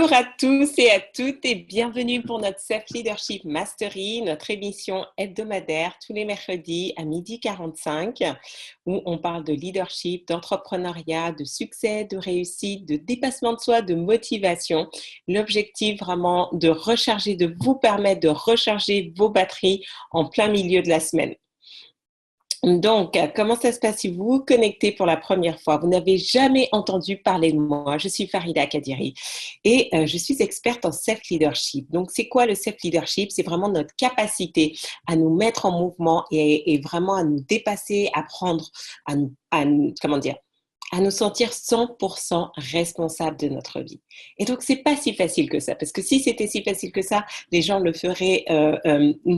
Bonjour à tous et à toutes et bienvenue pour notre Self-Leadership Mastery, notre émission hebdomadaire tous les mercredis à 12h45 où on parle de leadership, d'entrepreneuriat, de succès, de réussite, de dépassement de soi, de motivation. L'objectif vraiment de recharger, de vous permettre de recharger vos batteries en plein milieu de la semaine. Donc, comment ça se passe si vous vous connectez pour la première fois? Vous n'avez jamais entendu parler de moi. Je suis Farida Kadiri et je suis experte en self-leadership. Donc, c'est quoi le self-leadership? C'est vraiment notre capacité à nous mettre en mouvement et vraiment à nous dépasser, à prendre, comment dire, à nous sentir 100% responsables de notre vie. Et donc, c'est pas si facile que ça, parce que si c'était si facile que ça, les gens le feraient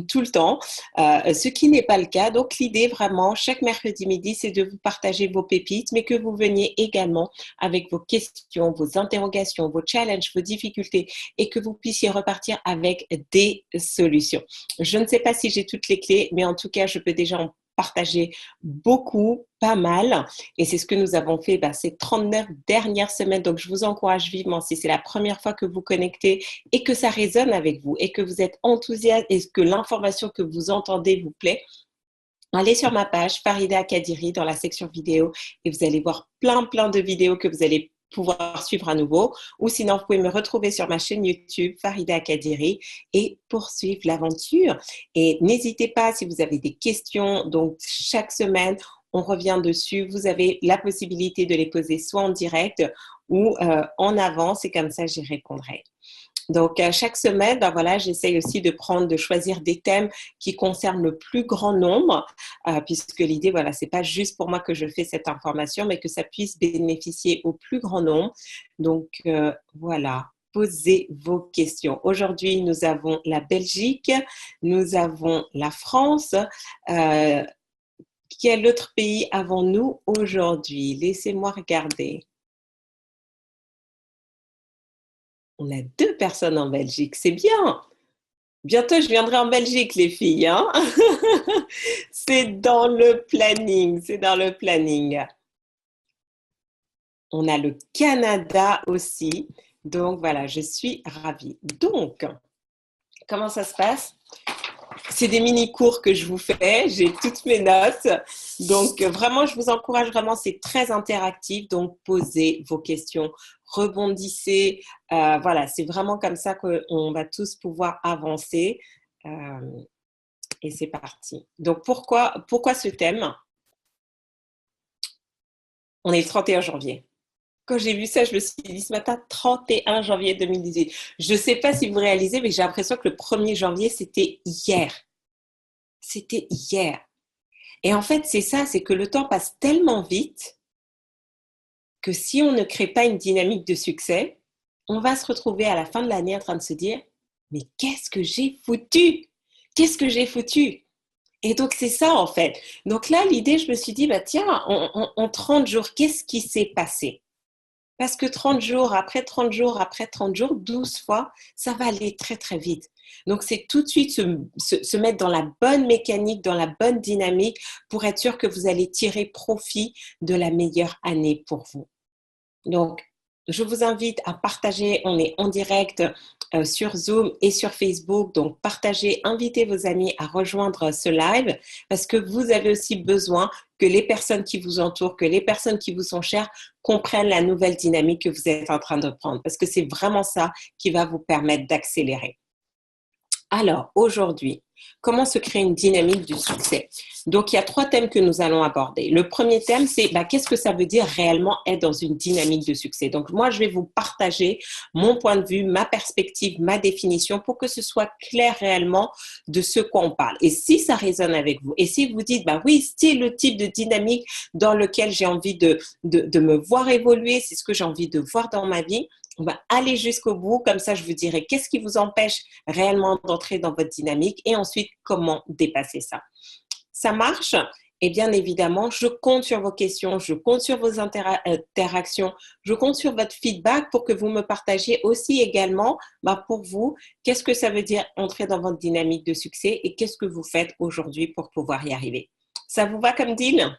tout le temps, ce qui n'est pas le cas. Donc, l'idée vraiment, chaque mercredi midi, c'est de vous partager vos pépites, mais que vous veniez également avec vos questions, vos interrogations, vos challenges, vos difficultés, et que vous puissiez repartir avec des solutions. Je ne sais pas si j'ai toutes les clés, mais en tout cas, je peux déjà en partager beaucoup, pas mal, et c'est ce que nous avons fait ces 39 dernières semaines. Donc je vous encourage vivement, si c'est la première fois que vous connectez et que ça résonne avec vous et que vous êtes enthousiaste et que l'information que vous entendez vous plaît, allez sur ma page Farida Kadiri dans la section vidéo et vous allez voir plein de vidéos que vous allez pouvoir suivre à nouveau, ou sinon vous pouvez me retrouver sur ma chaîne YouTube Farida Kadiri et poursuivre l'aventure. Et n'hésitez pas, si vous avez des questions, donc chaque semaine on revient dessus, vous avez la possibilité de les poser soit en direct ou en avance, et comme ça j'y répondrai. Donc, chaque semaine, voilà, j'essaye aussi de choisir des thèmes qui concernent le plus grand nombre, puisque l'idée, voilà, c'est pas juste pour moi que je fais cette information, mais que ça puisse bénéficier au plus grand nombre. Donc, voilà, posez vos questions. Aujourd'hui, nous avons la Belgique, nous avons la France. Quel autre pays avons-nous aujourd'hui? Laissez-moi regarder. On a 2 personnes en Belgique, c'est bien. Bientôt, je viendrai en Belgique, les filles. Hein. C'est dans le planning, c'est dans le planning. On a le Canada aussi. Donc, voilà, je suis ravie. Donc, comment ça se passe? C'est des mini-cours que je vous fais, j'ai toutes mes notes. Donc, vraiment, je vous encourage vraiment, c'est très interactif. Donc, posez vos questions, rebondissez. Voilà, c'est vraiment comme ça qu'on va tous pouvoir avancer. Et c'est parti. Donc, pourquoi ce thème? On est le 31 janvier. Quand j'ai vu ça, je me suis dit ce matin, 31 janvier 2018. Je ne sais pas si vous réalisez, mais j'ai l'impression que le 1er janvier, c'était hier. C'était hier. Et en fait, c'est ça, c'est que le temps passe tellement vite que si on ne crée pas une dynamique de succès, on va se retrouver à la fin de l'année en train de se dire « Mais qu'est-ce que j'ai foutu? Qu'est-ce que j'ai foutu ?» Et donc, c'est ça, en fait. Donc là, l'idée, je me suis dit, tiens, en 30 jours, qu'est-ce qui s'est passé? Parce que 30 jours, après 30 jours, après 30 jours, 12 fois, ça va aller très, très vite. Donc, c'est tout de suite se mettre dans la bonne mécanique, dans la bonne dynamique pour être sûr que vous allez tirer profit de la meilleure année pour vous. Donc, je vous invite à partager. On est en direct sur Zoom et sur Facebook. Donc, partagez, invitez vos amis à rejoindre ce live parce que vous avez aussi besoin que les personnes qui vous entourent, que les personnes qui vous sont chères comprennent la nouvelle dynamique que vous êtes en train de prendre parce que c'est vraiment ça qui va vous permettre d'accélérer. Alors, aujourd'hui, comment se créer une dynamique du succès? Donc, il y a 3 thèmes que nous allons aborder. Le premier thème, c'est qu'est-ce que ça veut dire réellement être dans une dynamique de succès? Donc, moi, je vais vous partager mon point de vue, ma perspective, ma définition pour que ce soit clair réellement de ce quoi on parle. Et si ça résonne avec vous, et si vous dites, oui, c'est le type de dynamique dans lequel j'ai envie de me voir évoluer, c'est ce que j'ai envie de voir dans ma vie, on va aller jusqu'au bout, comme ça je vous dirai qu'est-ce qui vous empêche réellement d'entrer dans votre dynamique et ensuite comment dépasser ça. Ça marche? Et bien évidemment, je compte sur vos questions, je compte sur vos interactions, je compte sur votre feedback pour que vous me partagiez aussi également pour vous, qu'est-ce que ça veut dire entrer dans votre dynamique de succès et qu'est-ce que vous faites aujourd'hui pour pouvoir y arriver. Ça vous va comme deal?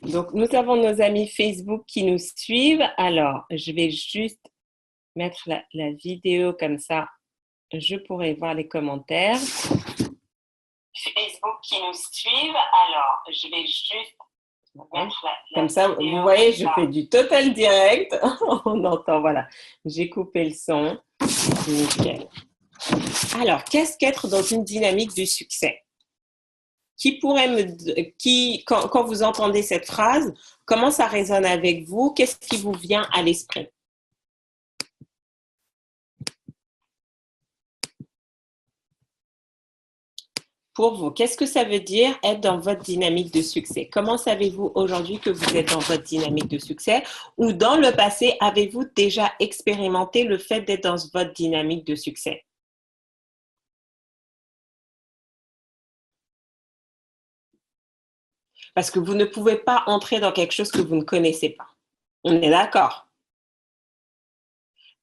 Donc, nous avons nos amis Facebook qui nous suivent. Alors, je vais juste mettre la vidéo comme ça, je pourrai voir les commentaires. Facebook qui nous suivent. Alors, je vais juste mettre comme ça, vous voyez, je fais du total direct. On entend, voilà. J'ai coupé le son. Nickel. Alors, qu'est-ce qu'être dans une dynamique du succès? Qui pourrait quand vous entendez cette phrase, comment ça résonne avec vous? Qu'est-ce qui vous vient à l'esprit? Pour vous, qu'est-ce que ça veut dire être dans votre dynamique de succès? Comment savez-vous aujourd'hui que vous êtes dans votre dynamique de succès? Ou dans le passé, avez-vous déjà expérimenté le fait d'être dans votre dynamique de succès? Parce que vous ne pouvez pas entrer dans quelque chose que vous ne connaissez pas. On est d'accord?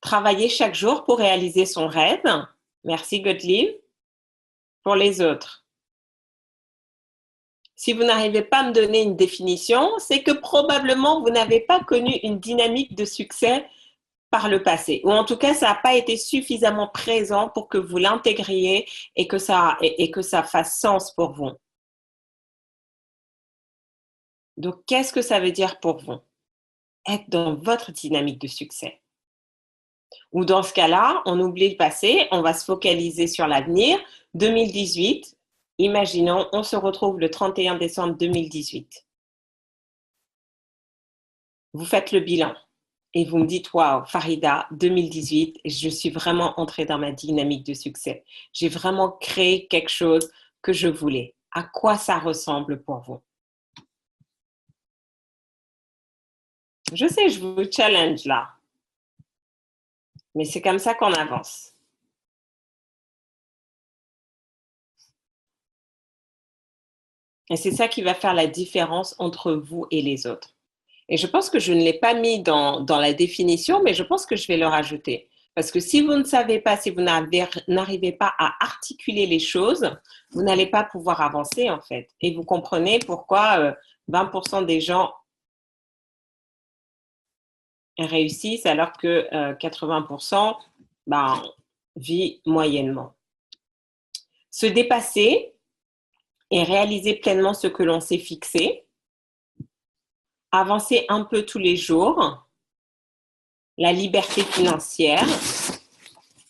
Travailler chaque jour pour réaliser son rêve. Merci Gottlieb. Pour les autres. Si vous n'arrivez pas à me donner une définition, c'est que probablement vous n'avez pas connu une dynamique de succès par le passé. Ou en tout cas, ça n'a pas été suffisamment présent pour que vous l'intégriez et que ça fasse sens pour vous. Donc, qu'est-ce que ça veut dire pour vous? Être dans votre dynamique de succès. Ou dans ce cas-là, on oublie le passé, on va se focaliser sur l'avenir. 2018, imaginons, on se retrouve le 31 décembre 2018. Vous faites le bilan et vous me dites, waouh, Farida, 2018, je suis vraiment entrée dans ma dynamique de succès. J'ai vraiment créé quelque chose que je voulais. À quoi ça ressemble pour vous? Je sais, je vous challenge là. Mais c'est comme ça qu'on avance. Et c'est ça qui va faire la différence entre vous et les autres. Et je pense que je ne l'ai pas mis dans la définition, mais je pense que je vais le rajouter. Parce que si vous ne savez pas, si vous n'arrivez pas à articuler les choses, vous n'allez pas pouvoir avancer en fait. Et vous comprenez pourquoi 20% des gens réussissent alors que 80% vivent moyennement. Se dépasser et réaliser pleinement ce que l'on s'est fixé. Avancer un peu tous les jours. La liberté financière.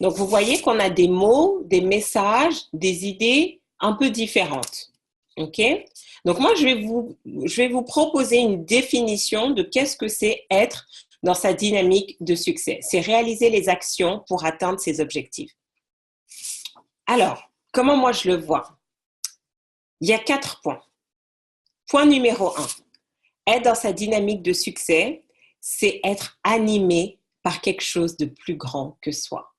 Donc, vous voyez qu'on a des mots, des messages, des idées un peu différentes. OK? Donc, moi, je vais vous proposer une définition de qu'est-ce que c'est être dans sa dynamique de succès. C'est réaliser les actions pour atteindre ses objectifs. Alors, comment moi je le vois? Il y a 4 points. Point numéro 1. Être dans sa dynamique de succès, c'est être animé par quelque chose de plus grand que soi.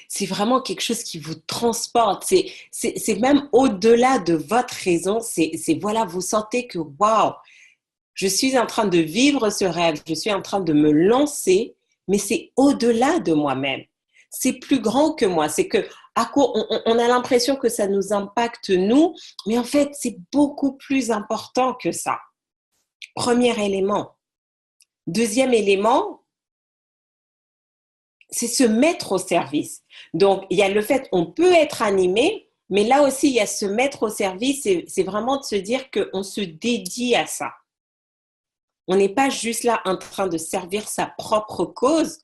C'est vraiment quelque chose qui vous transporte. C'est même au-delà de votre raison. C'est voilà, vous sentez que waouh, je suis en train de vivre ce rêve, je suis en train de me lancer, mais c'est au-delà de moi-même. C'est plus grand que moi. C'est que on a l'impression que ça nous impacte nous, mais en fait, c'est beaucoup plus important que ça. Premier élément. Deuxième élément, c'est se mettre au service. Donc, il y a le fait qu'on peut être animé, mais là aussi, il y a se mettre au service, c'est vraiment de se dire qu'on se dédie à ça. On n'est pas juste là en train de servir sa propre cause,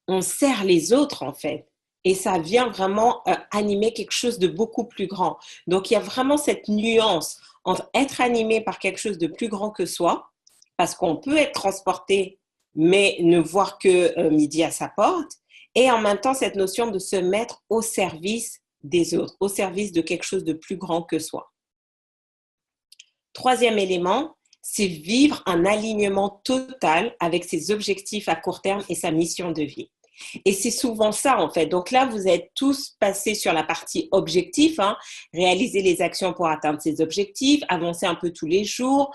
on sert les autres en fait. Et ça vient vraiment animer quelque chose de beaucoup plus grand. Donc, il y a vraiment cette nuance entre être animé par quelque chose de plus grand que soi, parce qu'on peut être transporté, mais ne voir que midi à sa porte, et en même temps, cette notion de se mettre au service des autres, au service de quelque chose de plus grand que soi. Troisième élément, c'est vivre un alignement total avec ses objectifs à court terme et sa mission de vie. Et c'est souvent ça en fait. Donc là, vous êtes tous passés sur la partie objectif, réaliser les actions pour atteindre ses objectifs, avancer un peu tous les jours,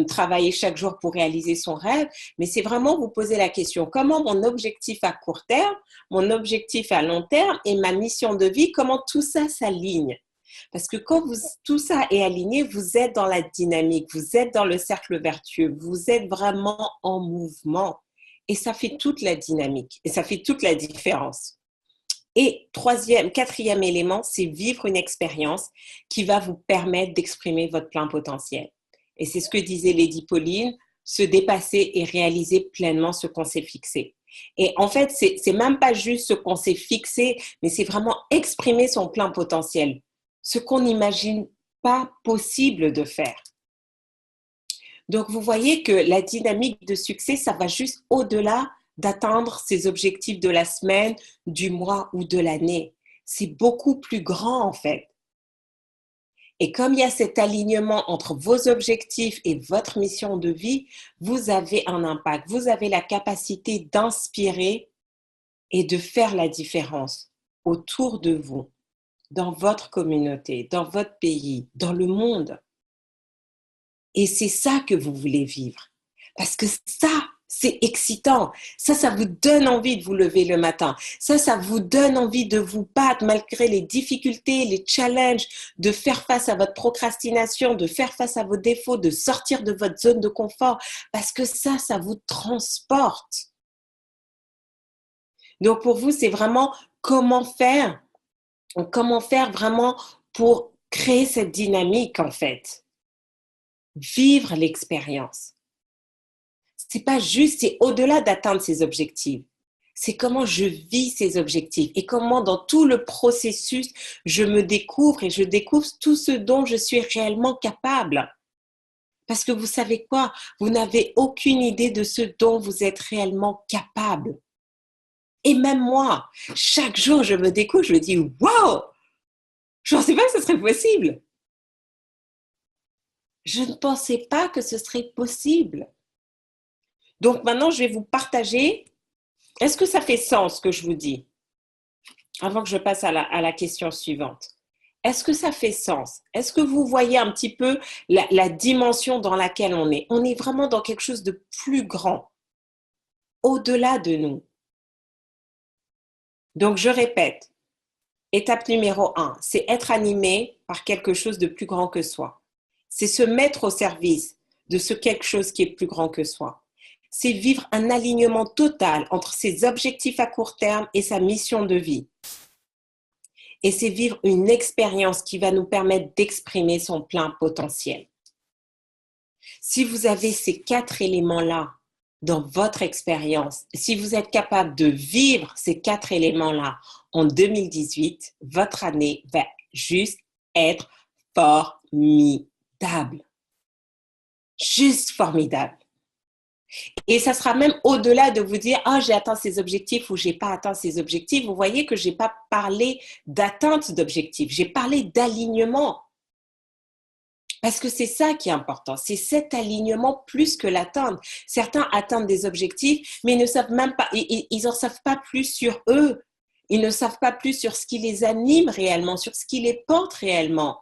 travailler chaque jour pour réaliser son rêve. Mais c'est vraiment vous poser la question, comment mon objectif à court terme, mon objectif à long terme et ma mission de vie, comment tout ça s'aligne? Parce que quand tout ça est aligné, vous êtes dans la dynamique, vous êtes dans le cercle vertueux, vous êtes vraiment en mouvement. Et ça fait toute la dynamique et ça fait toute la différence. Et quatrième élément, c'est vivre une expérience qui va vous permettre d'exprimer votre plein potentiel. Et c'est ce que disait Lady Pauline, se dépasser et réaliser pleinement ce qu'on s'est fixé. Et en fait, c'est même pas juste ce qu'on s'est fixé, mais c'est vraiment exprimer son plein potentiel, ce qu'on n'imagine pas possible de faire. Donc, vous voyez que la dynamique de succès, ça va juste au-delà d'atteindre ses objectifs de la semaine, du mois ou de l'année. C'est beaucoup plus grand en fait. Et comme il y a cet alignement entre vos objectifs et votre mission de vie, vous avez un impact. Vous avez la capacité d'inspirer et de faire la différence autour de vous, dans votre communauté, dans votre pays, dans le monde. Et c'est ça que vous voulez vivre. Parce que ça, c'est excitant. Ça vous donne envie de vous lever le matin. Ça vous donne envie de vous battre malgré les difficultés, les challenges, de faire face à votre procrastination, de faire face à vos défauts, de sortir de votre zone de confort. Parce que ça vous transporte. Donc pour vous, c'est vraiment comment faire vraiment pour créer cette dynamique en fait. Vivre l'expérience. C'est pas juste, c'est au-delà d'atteindre ses objectifs. C'est comment je vis ces objectifs et comment dans tout le processus, je me découvre et je découvre tout ce dont je suis réellement capable. Parce que vous savez quoi? Vous n'avez aucune idée de ce dont vous êtes réellement capable. Et même moi, chaque jour, je me découvre, je me dis, wow! Je ne pensais pas que ce serait possible. Je ne pensais pas que ce serait possible. Donc maintenant, je vais vous partager. Est-ce que ça fait sens ce que je vous dis? Avant que je passe à la question suivante. Est-ce que ça fait sens? Est-ce que vous voyez un petit peu la dimension dans laquelle on est? On est vraiment dans quelque chose de plus grand, au-delà de nous. Donc, je répète, étape numéro 1, c'est être animé par quelque chose de plus grand que soi. C'est se mettre au service de ce quelque chose qui est plus grand que soi. C'est vivre un alignement total entre ses objectifs à court terme et sa mission de vie. Et c'est vivre une expérience qui va nous permettre d'exprimer son plein potentiel. Si vous avez ces 4 éléments-là dans votre expérience, si vous êtes capable de vivre ces 4 éléments-là en 2018, votre année va juste être formidable. Juste formidable. Et ça sera même au-delà de vous dire « Ah, j'ai atteint ces objectifs » ou « J'ai pas atteint ces objectifs ». Vous voyez que j'ai pas parlé d'atteinte d'objectifs, j'ai parlé d'alignement. Parce que c'est ça qui est important, c'est cet alignement plus que l'atteindre. Certains atteignent des objectifs, mais ils ne savent même pas, ils en savent pas plus sur eux. Ils ne savent pas plus sur ce qui les anime réellement, sur ce qui les porte réellement.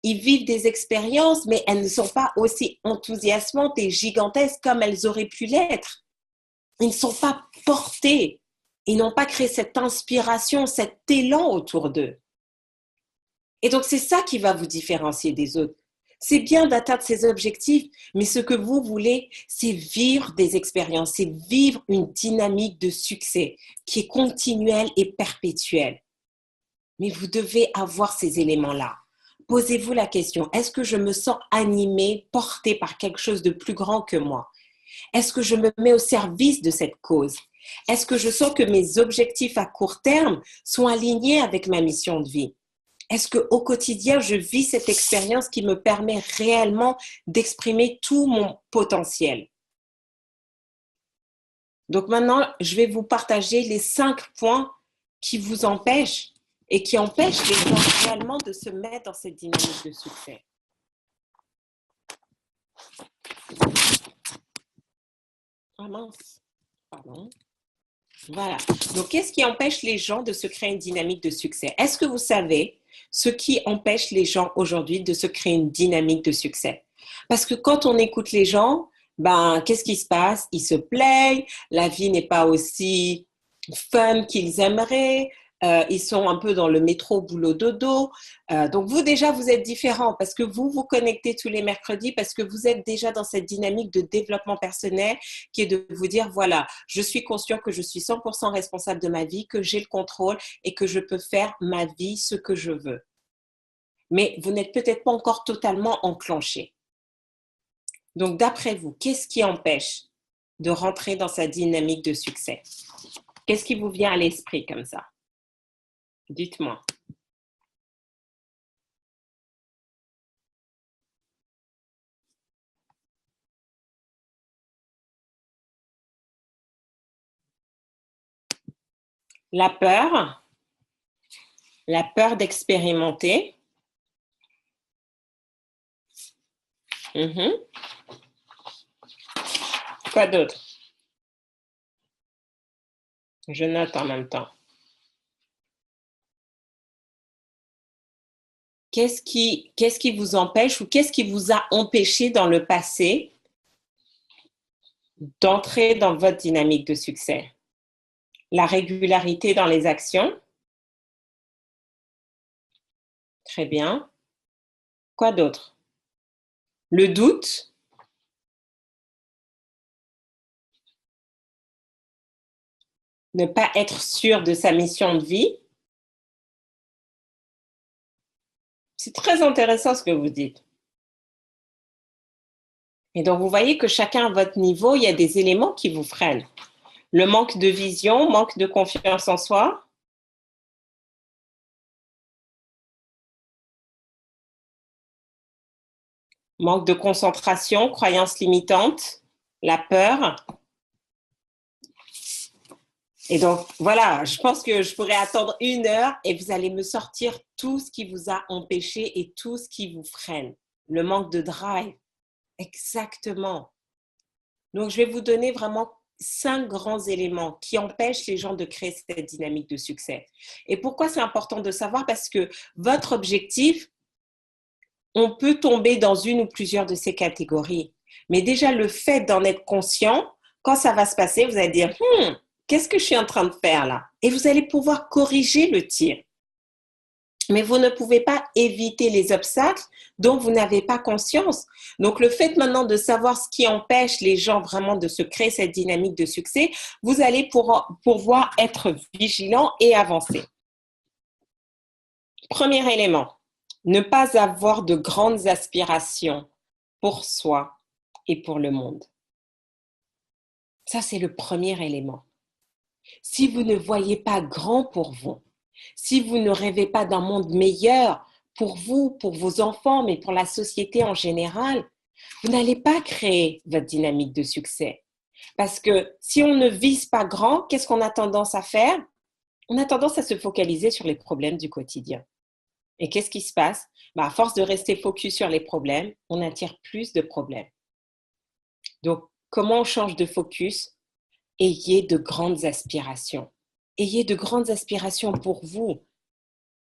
Ils vivent des expériences, mais elles ne sont pas aussi enthousiasmantes et gigantesques comme elles auraient pu l'être. Ils ne sont pas portés. Ils n'ont pas créé cette inspiration, cet élan autour d'eux. Et donc, c'est ça qui va vous différencier des autres. C'est bien d'atteindre ces objectifs, mais ce que vous voulez, c'est vivre des expériences, c'est vivre une dynamique de succès qui est continuelle et perpétuelle. Mais vous devez avoir ces éléments-là. Posez-vous la question, est-ce que je me sens animée, portée par quelque chose de plus grand que moi? Est-ce que je me mets au service de cette cause? Est-ce que je sens que mes objectifs à court terme sont alignés avec ma mission de vie? Est-ce qu'au quotidien, je vis cette expérience qui me permet réellement d'exprimer tout mon potentiel? Donc maintenant, je vais vous partager les 5 points qui vous empêchent et qui empêchent les gens réellement de se mettre dans cette dynamique de succès. Ah mince, pardon. Voilà. Donc, qu'est-ce qui empêche les gens de se créer une dynamique de succès? Est-ce que vous savez ce qui empêche les gens aujourd'hui de se créer une dynamique de succès? Parce que quand on écoute les gens, qu'est-ce qui se passe? Ils se plaignent, la vie n'est pas aussi fun qu'ils aimeraient, Ils sont un peu dans le métro, boulot, dodo. Donc vous déjà, vous êtes différents parce que vous vous connectez tous les mercredis parce que vous êtes déjà dans cette dynamique de développement personnel qui est de vous dire, voilà, je suis conscient que je suis 100% responsable de ma vie, que j'ai le contrôle et que je peux faire ma vie ce que je veux. Mais vous n'êtes peut-être pas encore totalement enclenché. Donc d'après vous, qu'est-ce qui empêche de rentrer dans sa dynamique de succès? Qu'est-ce qui vous vient à l'esprit comme ça? Dites-moi. La peur d'expérimenter. Mhm. Quoi d'autre? Je note en même temps. Qu'est-ce qui vous empêche ou qu'est-ce qui vous a empêché dans le passé d'entrer dans votre dynamique de succès? La régularité dans les actions. Très bien. Quoi d'autre? Le doute. Ne pas être sûr de sa mission de vie. C'est très intéressant ce que vous dites. Et donc, vous voyez que chacun à votre niveau, il y a des éléments qui vous freinent. Le manque de vision, manque de confiance en soi. Manque de concentration, croyances limitantes, la peur. Et donc, voilà, je pense que je pourrais attendre 1 heure et vous allez me sortir tout ce qui vous a empêché et tout ce qui vous freine. Le manque de drive. Exactement. Donc, je vais vous donner vraiment 5 grands éléments qui empêchent les gens de créer cette dynamique de succès. Et pourquoi c'est important de savoir? Parce que votre objectif, on peut tomber dans une ou plusieurs de ces catégories. Mais déjà, le fait d'en être conscient, quand ça va se passer, vous allez dire, qu'est-ce que je suis en train de faire là? Et vous allez pouvoir corriger le tir. Mais vous ne pouvez pas éviter les obstacles dont vous n'avez pas conscience. Donc, le fait maintenant de savoir ce qui empêche les gens vraiment de se créer cette dynamique de succès, vous allez pouvoir être vigilant et avancer. Premier élément, ne pas avoir de grandes aspirations pour soi et pour le monde. Ça, c'est le premier élément. Si vous ne voyez pas grand pour vous, si vous ne rêvez pas d'un monde meilleur pour vous, pour vos enfants, mais pour la société en général, vous n'allez pas créer votre dynamique de succès. Parce que si on ne vise pas grand, qu'est-ce qu'on a tendance à faire? On a tendance à se focaliser sur les problèmes du quotidien. Et qu'est-ce qui se passe? À force de rester focus sur les problèmes, on attire plus de problèmes. Donc, comment on change de focus? Ayez de grandes aspirations. Ayez de grandes aspirations pour vous,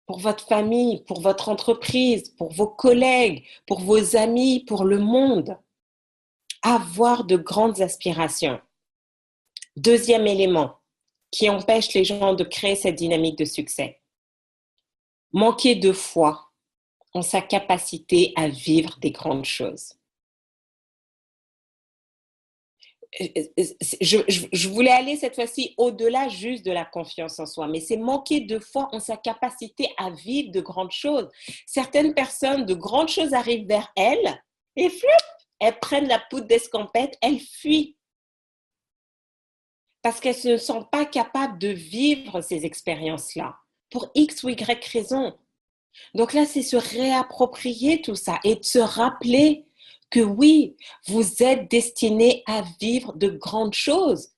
pour votre famille, pour votre entreprise, pour vos collègues, pour vos amis, pour le monde. Avoir de grandes aspirations. Deuxième élément qui empêche les gens de créer cette dynamique de succès. Manquer de foi en sa capacité à vivre des grandes choses. Je voulais aller cette fois-ci au-delà juste de la confiance en soi, mais c'est manquer de foi en sa capacité à vivre de grandes choses. Certaines personnes, de grandes choses arrivent vers elles et floup, elles prennent la poudre d'escampette, elles fuient parce qu'elles ne sont pas capables de vivre ces expériences-là pour X ou Y raison. Donc là, c'est se réapproprier tout ça et de se rappeler que oui, vous êtes destiné à vivre de grandes choses.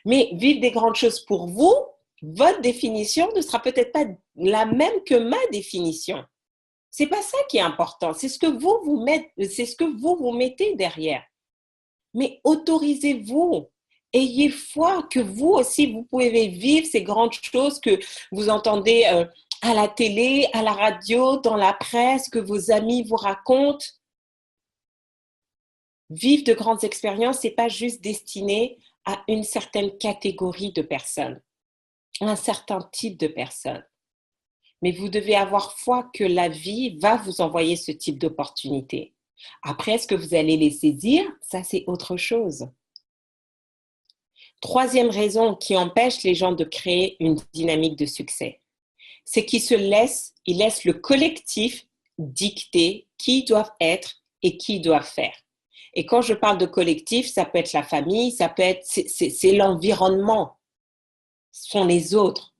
Mais vivre des grandes choses pour vous, votre définition ne sera peut-être pas la même que ma définition. C'est pas ça qui est important. C'est ce que vous mettez derrière. Mais autorisez-vous. Ayez foi que vous aussi, vous pouvez vivre ces grandes choses que vous entendez à la télé, à la radio, dans la presse, que vos amis vous racontent. Vivre de grandes expériences, ce n'est pas juste destiné à une certaine catégorie de personnes. un certain type de personne. Mais vous devez avoir foi que la vie va vous envoyer ce type d'opportunité. Après, est-ce que vous allez les saisir? Ça, c'est autre chose. Troisième raison qui empêche les gens de créer une dynamique de succès, c'est qu'ils ils laissent le collectif dicter qui doivent être et qui doivent faire. Et quand je parle de collectif, ça peut être la famille, ça peut être, c'est l'environnement, ce sont les autres.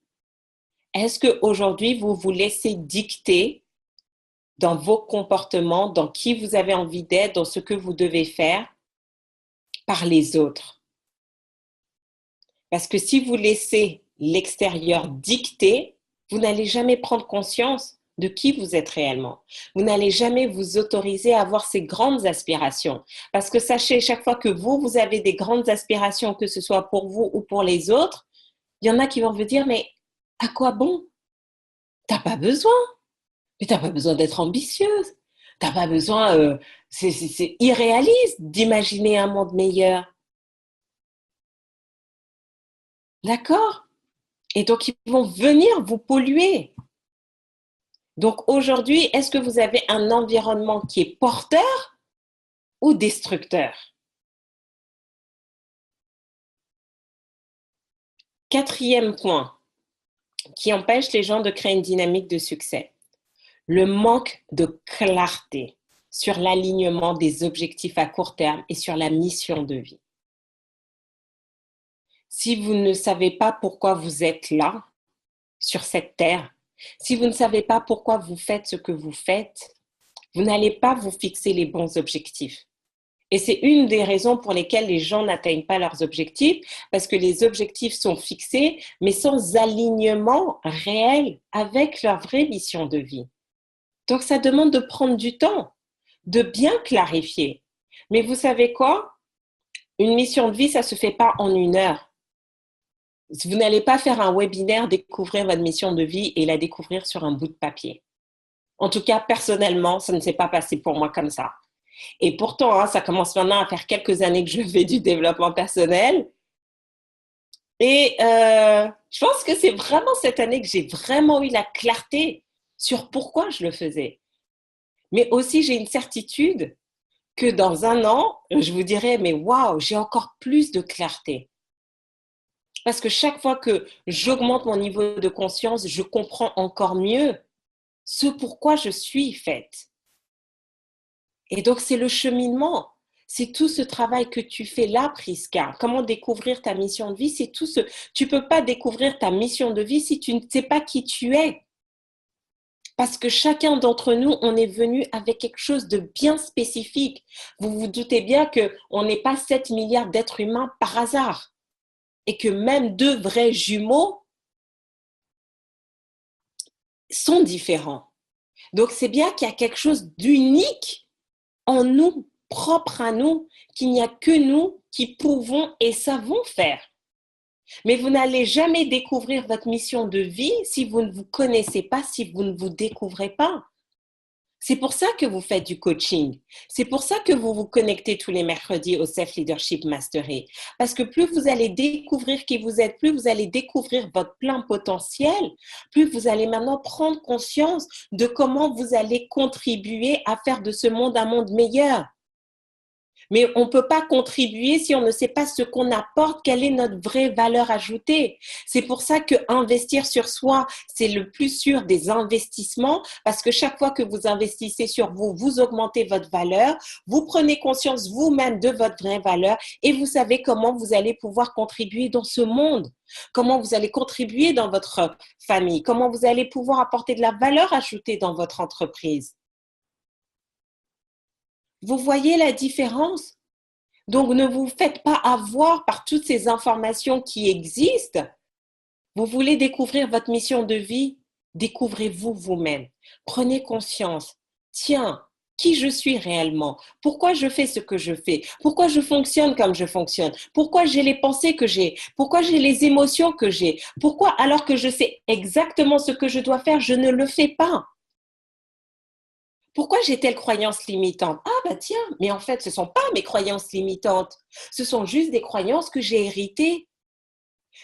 Est-ce qu'aujourd'hui, vous vous laissez dicter dans vos comportements, dans qui vous avez envie d'être, dans ce que vous devez faire par les autres? Parce que si vous laissez l'extérieur dicter, vous n'allez jamais prendre conscience de qui vous êtes réellement. Vous n'allez jamais vous autoriser à avoir ces grandes aspirations. Parce que sachez, chaque fois que vous avez des grandes aspirations, que ce soit pour vous ou pour les autres, il y en a qui vont vous dire, mais à quoi bon? T'as pas besoin. Mais t'as pas besoin d'être ambitieuse. T'as pas besoin, c'est irréaliste d'imaginer un monde meilleur. D'accord? Et donc, ils vont venir vous polluer. Donc, aujourd'hui, est-ce que vous avez un environnement qui est porteur ou destructeur? Quatrième point qui empêche les gens de créer une dynamique de succès, le manque de clarté sur l'alignement des objectifs à court terme et sur la mission de vie. Si vous ne savez pas pourquoi vous êtes là, sur cette terre, si vous ne savez pas pourquoi vous faites ce que vous faites, vous n'allez pas vous fixer les bons objectifs. Et c'est une des raisons pour lesquelles les gens n'atteignent pas leurs objectifs, parce que les objectifs sont fixés, mais sans alignement réel avec leur vraie mission de vie. Donc, ça demande de prendre du temps, de bien clarifier. Mais vous savez quoi? Une mission de vie, ça ne se fait pas en une heure. Vous n'allez pas faire un webinaire, découvrir votre mission de vie et la découvrir sur un bout de papier. En tout cas, personnellement, ça ne s'est pas passé pour moi comme ça. Et pourtant, ça commence maintenant à faire quelques années que je fais du développement personnel. Et je pense que c'est vraiment cette année que j'ai vraiment eu la clarté sur pourquoi je le faisais. Mais aussi, j'ai une certitude que dans un an, je vous dirais, mais waouh, j'ai encore plus de clarté. Parce que chaque fois que j'augmente mon niveau de conscience, je comprends encore mieux ce pourquoi je suis faite. Et donc, c'est le cheminement. C'est tout ce travail que tu fais là, Priska. Comment découvrir ta mission de vie? C'est tout ce. Tu peux pas découvrir ta mission de vie si tu ne sais pas qui tu es. Parce que chacun d'entre nous, on est venu avec quelque chose de bien spécifique. Vous vous doutez bien qu'on n'est pas 7 milliards d'êtres humains par hasard. Et que même deux vrais jumeaux sont différents. Donc, c'est bien qu'il y a quelque chose d'unique en nous, propre à nous, qu'il n'y a que nous qui pouvons et savons faire. Mais vous n'allez jamais découvrir votre mission de vie si vous ne vous connaissez pas, si vous ne vous découvrez pas. C'est pour ça que vous faites du coaching. C'est pour ça que vous vous connectez tous les mercredis au Self Leadership Mastery. Parce que plus vous allez découvrir qui vous êtes, plus vous allez découvrir votre plein potentiel, plus vous allez maintenant prendre conscience de comment vous allez contribuer à faire de ce monde un monde meilleur. Mais on ne peut pas contribuer si on ne sait pas ce qu'on apporte, quelle est notre vraie valeur ajoutée. C'est pour ça que investir sur soi, c'est le plus sûr des investissements, parce que chaque fois que vous investissez sur vous, vous augmentez votre valeur, vous prenez conscience vous-même de votre vraie valeur et vous savez comment vous allez pouvoir contribuer dans ce monde, comment vous allez contribuer dans votre famille, comment vous allez pouvoir apporter de la valeur ajoutée dans votre entreprise. Vous voyez la différence? Donc, ne vous faites pas avoir par toutes ces informations qui existent. Vous voulez découvrir votre mission de vie? Découvrez-vous vous-même. Prenez conscience. Tiens, qui je suis réellement? Pourquoi je fais ce que je fais? Pourquoi je fonctionne comme je fonctionne? Pourquoi j'ai les pensées que j'ai? Pourquoi j'ai les émotions que j'ai? Pourquoi, alors que je sais exactement ce que je dois faire, je ne le fais pas? Pourquoi j'ai telle croyance limitante? Ah bah tiens, mais en fait, ce ne sont pas mes croyances limitantes. Ce sont juste des croyances que j'ai héritées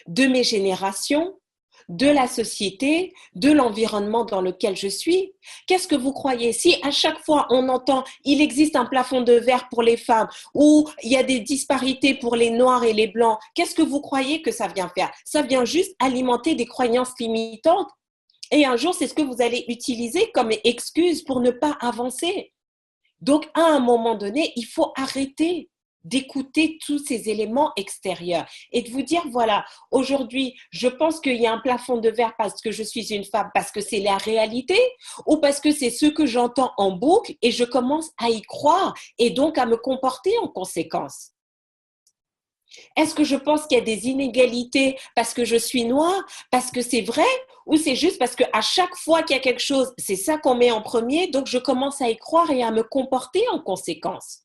de mes générations, de la société, de l'environnement dans lequel je suis. Qu'est-ce que vous croyez? Si à chaque fois on entend il existe un plafond de verre pour les femmes ou il y a des disparités pour les noirs et les blancs, qu'est-ce que vous croyez que ça vient faire? Ça vient juste alimenter des croyances limitantes. Et un jour, c'est ce que vous allez utiliser comme excuse pour ne pas avancer. Donc, à un moment donné, il faut arrêter d'écouter tous ces éléments extérieurs et de vous dire, voilà, aujourd'hui, je pense qu'il y a un plafond de verre parce que je suis une femme, parce que c'est la réalité, ou parce que c'est ce que j'entends en boucle et je commence à y croire et donc à me comporter en conséquence. Est-ce que je pense qu'il y a des inégalités parce que je suis noire, parce que c'est vrai, ou c'est juste parce qu'à chaque fois qu'il y a quelque chose, c'est ça qu'on met en premier, donc je commence à y croire et à me comporter en conséquence?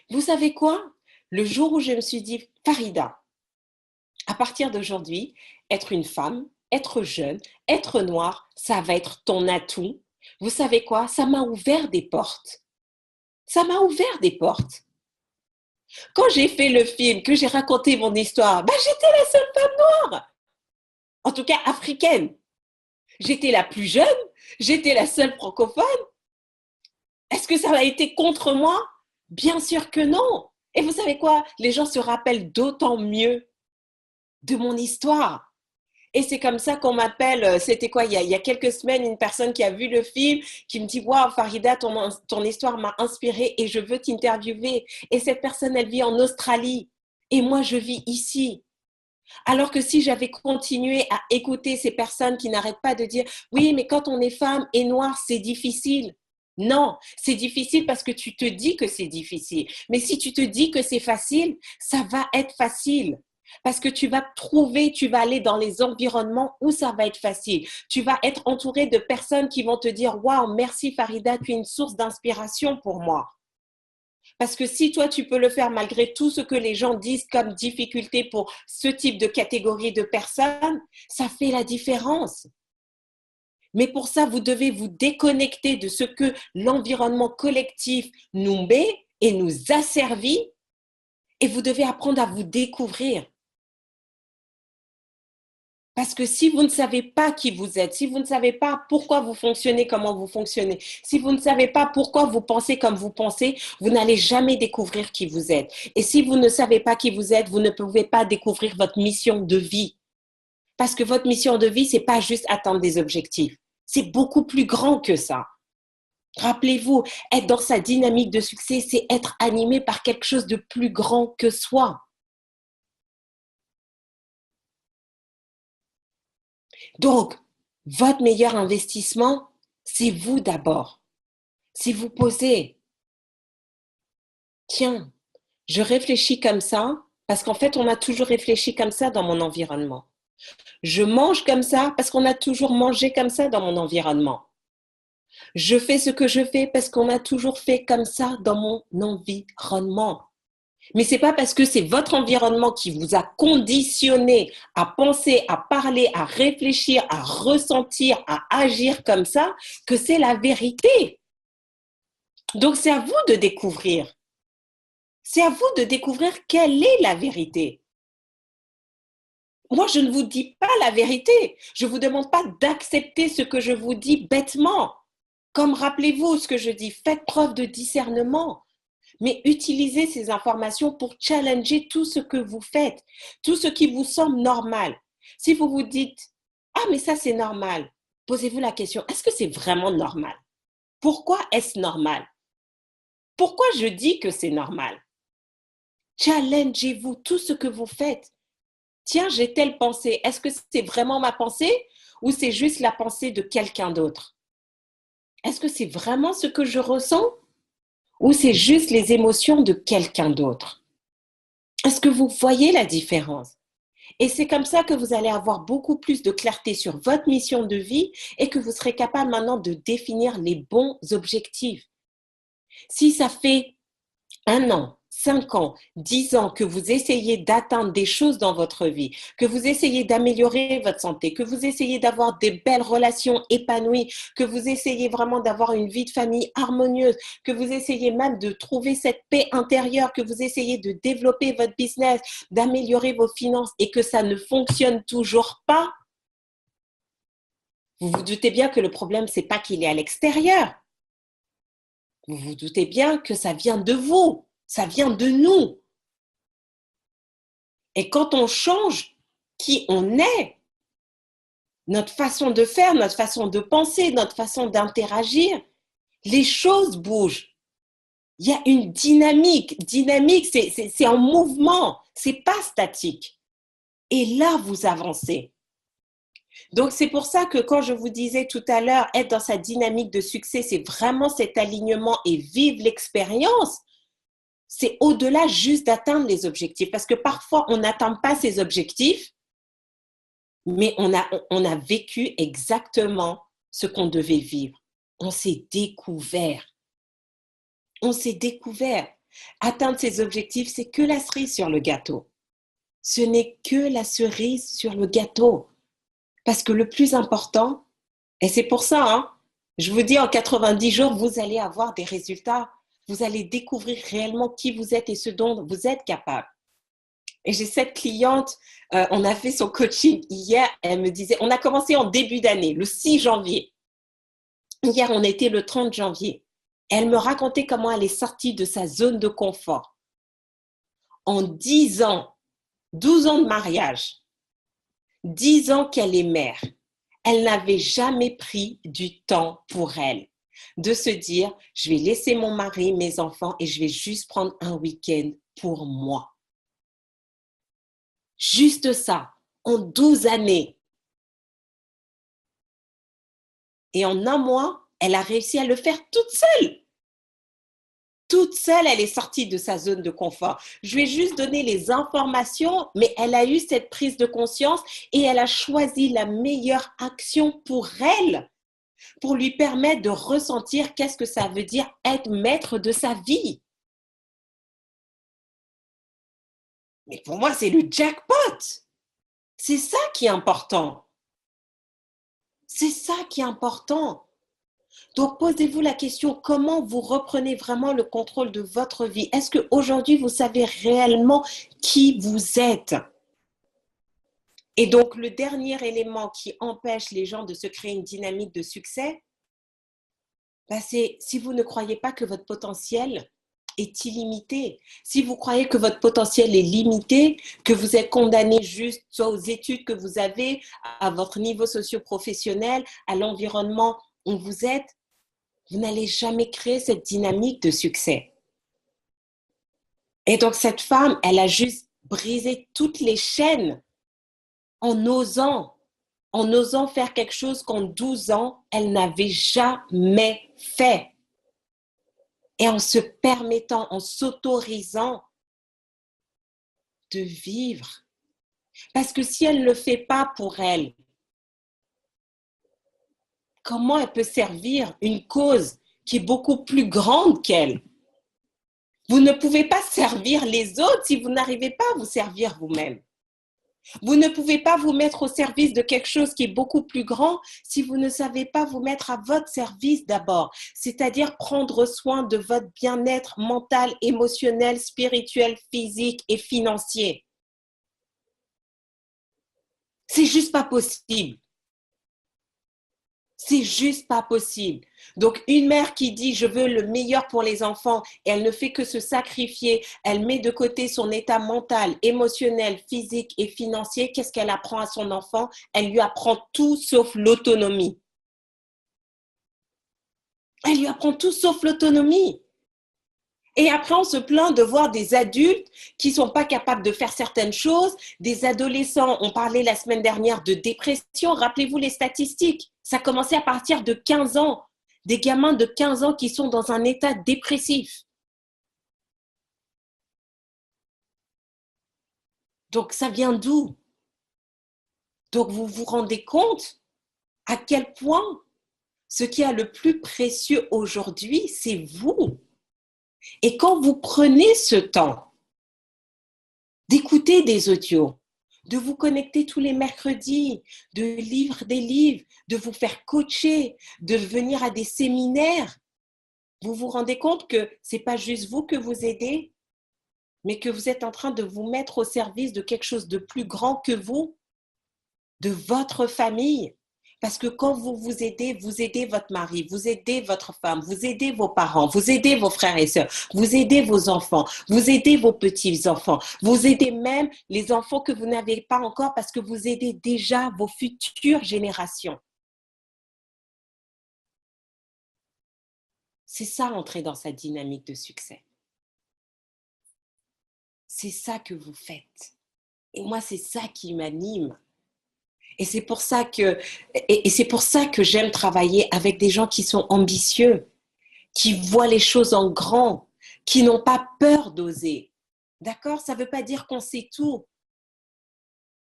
Vous savez quoi? Le jour où je me suis dit, Farida, à partir d'aujourd'hui, être une femme, être jeune, être noire, ça va être ton atout. Vous savez quoi? Ça m'a ouvert des portes. Ça m'a ouvert des portes. Quand j'ai fait le film, que j'ai raconté mon histoire, j'étais la seule femme noire, en tout cas africaine. J'étais la plus jeune, j'étais la seule francophone. Est-ce que ça a été contre moi? Bien sûr que non. Et vous savez quoi? Les gens se rappellent d'autant mieux de mon histoire. Et c'est comme ça qu'on m'appelle, c'était quoi, il y a quelques semaines, une personne qui a vu le film, qui me dit, waouh, Farida, ton histoire m'a inspirée et je veux t'interviewer. Et cette personne, elle vit en Australie et moi, je vis ici. Alors que si j'avais continué à écouter ces personnes qui n'arrêtent pas de dire, oui, mais quand on est femme et noire, c'est difficile. Non, c'est difficile parce que tu te dis que c'est difficile. Mais si tu te dis que c'est facile, ça va être facile. Parce que tu vas trouver, tu vas aller dans les environnements où ça va être facile. Tu vas être entouré de personnes qui vont te dire, waouh, merci Farida, tu es une source d'inspiration pour moi. Parce que si toi, tu peux le faire malgré tout ce que les gens disent comme difficulté pour ce type de catégorie de personnes, ça fait la différence. Mais pour ça, vous devez vous déconnecter de ce que l'environnement collectif nous met et nous asservit et vous devez apprendre à vous découvrir. Parce que si vous ne savez pas qui vous êtes, si vous ne savez pas pourquoi vous fonctionnez, comment vous fonctionnez, si vous ne savez pas pourquoi vous pensez comme vous pensez, vous n'allez jamais découvrir qui vous êtes. Et si vous ne savez pas qui vous êtes, vous ne pouvez pas découvrir votre mission de vie. Parce que votre mission de vie, c'est pas juste atteindre des objectifs. C'est beaucoup plus grand que ça. Rappelez-vous, être dans sa dynamique de succès, c'est être animé par quelque chose de plus grand que soi. Donc, votre meilleur investissement, c'est vous d'abord. Si vous posez, tiens, je réfléchis comme ça, parce qu'en fait, on a toujours réfléchi comme ça dans mon environnement. Je mange comme ça parce qu'on a toujours mangé comme ça dans mon environnement. Je fais ce que je fais parce qu'on a toujours fait comme ça dans mon environnement. Mais ce n'est pas parce que c'est votre environnement qui vous a conditionné à penser, à parler, à réfléchir, à ressentir, à agir comme ça que c'est la vérité. Donc, c'est à vous de découvrir. C'est à vous de découvrir quelle est la vérité. Moi, je ne vous dis pas la vérité. Je ne vous demande pas d'accepter ce que je vous dis bêtement. Comme rappelez-vous ce que je dis, faites preuve de discernement. Mais utilisez ces informations pour challenger tout ce que vous faites, tout ce qui vous semble normal. Si vous vous dites, ah mais ça c'est normal, posez-vous la question, est-ce que c'est vraiment normal? Pourquoi est-ce normal? Pourquoi je dis que c'est normal? Challengez-vous tout ce que vous faites. Tiens, j'ai telle pensée, est-ce que c'est vraiment ma pensée ou c'est juste la pensée de quelqu'un d'autre? Est-ce que c'est vraiment ce que je ressens? Ou c'est juste les émotions de quelqu'un d'autre? Est-ce que vous voyez la différence? Et c'est comme ça que vous allez avoir beaucoup plus de clarté sur votre mission de vie et que vous serez capable maintenant de définir les bons objectifs. Si ça fait 1 an, 5 ans, 10 ans que vous essayez d'atteindre des choses dans votre vie, que vous essayez d'améliorer votre santé, que vous essayez d'avoir des belles relations épanouies, que vous essayez vraiment d'avoir une vie de famille harmonieuse, que vous essayez même de trouver cette paix intérieure, que vous essayez de développer votre business, d'améliorer vos finances et que ça ne fonctionne toujours pas, vous vous doutez bien que le problème, c'est pas qu'il est à l'extérieur. Vous vous doutez bien que ça vient de vous, ça vient de nous. Et quand on change qui on est, notre façon de faire, notre façon de penser, notre façon d'interagir, les choses bougent. Il y a une dynamique. Dynamique, c'est en mouvement, c'est pas statique. Et là, vous avancez. Donc, c'est pour ça que quand je vous disais tout à l'heure, être dans sa dynamique de succès, c'est vraiment cet alignement et vivre l'expérience. C'est au-delà juste d'atteindre les objectifs. Parce que parfois, on n'atteint pas ces objectifs, mais on a vécu exactement ce qu'on devait vivre. On s'est découvert. On s'est découvert. Atteindre ces objectifs, c'est que la cerise sur le gâteau. Ce n'est que la cerise sur le gâteau. Parce que le plus important, et c'est pour ça, hein, je vous dis en 90 jours, vous allez avoir des résultats. Vous allez découvrir réellement qui vous êtes et ce dont vous êtes capable. Et j'ai cette cliente, on a fait son coaching hier, elle me disait, on a commencé en début d'année, le 6 janvier. Hier, on était le 30 janvier. Elle me racontait comment elle est sortie de sa zone de confort. En 10 ans, 12 ans de mariage, 10 ans qu'elle est mère, elle n'avait jamais pris du temps pour elle. De se dire, je vais laisser mon mari, mes enfants et je vais juste prendre un week-end pour moi. Juste ça, en 12 années. Et en un mois, elle a réussi à le faire toute seule. Toute seule, elle est sortie de sa zone de confort. Je lui ai juste donné les informations, mais elle a eu cette prise de conscience et elle a choisi la meilleure action pour elle, pour lui permettre de ressentir qu'est-ce que ça veut dire être maître de sa vie. Mais pour moi, c'est le jackpot. C'est ça qui est important. C'est ça qui est important. Donc, posez-vous la question, comment vous reprenez vraiment le contrôle de votre vie? Est-ce qu'aujourd'hui, vous savez réellement qui vous êtes? Et donc, le dernier élément qui empêche les gens de se créer une dynamique de succès, c'est si vous ne croyez pas que votre potentiel est illimité. Si vous croyez que votre potentiel est limité, que vous êtes condamné juste soit aux études que vous avez, à votre niveau socio-professionnel, à l'environnement où vous êtes, vous n'allez jamais créer cette dynamique de succès. Et donc, cette femme, elle a juste brisé toutes les chaînes en osant faire quelque chose qu'en 12 ans, elle n'avait jamais fait. Et en se permettant, en s'autorisant de vivre. Parce que si elle ne le fait pas pour elle, comment elle peut servir une cause qui est beaucoup plus grande qu'elle? Vous ne pouvez pas servir les autres si vous n'arrivez pas à vous servir vous-même. Vous ne pouvez pas vous mettre au service de quelque chose qui est beaucoup plus grand si vous ne savez pas vous mettre à votre service d'abord, c'est-à-dire prendre soin de votre bien-être mental, émotionnel, spirituel, physique et financier. C'est juste pas possible. C'est juste pas possible. Donc, une mère qui dit « je veux le meilleur pour les enfants » et elle ne fait que se sacrifier, elle met de côté son état mental, émotionnel, physique et financier, qu'est-ce qu'elle apprend à son enfant? Elle lui apprend tout sauf l'autonomie. Elle lui apprend tout sauf l'autonomie. Et après, on se plaint de voir des adultes qui ne sont pas capables de faire certaines choses, des adolescents. On parlait la semaine dernière de dépression. Rappelez-vous les statistiques. Ça commençait à partir de 15 ans. Des gamins de 15 ans qui sont dans un état dépressif. Donc, ça vient d'où? Donc, vous vous rendez compte à quel point ce qui est le plus précieux aujourd'hui, c'est vous. Et quand vous prenez ce temps d'écouter des audios, de vous connecter tous les mercredis, de lire des livres, de vous faire coacher, de venir à des séminaires, vous vous rendez compte que ce n'est pas juste vous que vous aidez, mais que vous êtes en train de vous mettre au service de quelque chose de plus grand que vous, de votre famille. Parce que quand vous aidez votre mari, vous aidez votre femme, vous aidez vos parents, vous aidez vos frères et sœurs, vous aidez vos enfants, vous aidez vos petits-enfants, vous aidez même les enfants que vous n'avez pas encore parce que vous aidez déjà vos futures générations. C'est ça, entrer dans sa dynamique de succès. C'est ça que vous faites. Et moi, c'est ça qui m'anime. Et c'est pour ça que j'aime travailler avec des gens qui sont ambitieux, qui voient les choses en grand, qui n'ont pas peur d'oser. D'accord? Ça ne veut pas dire qu'on sait tout.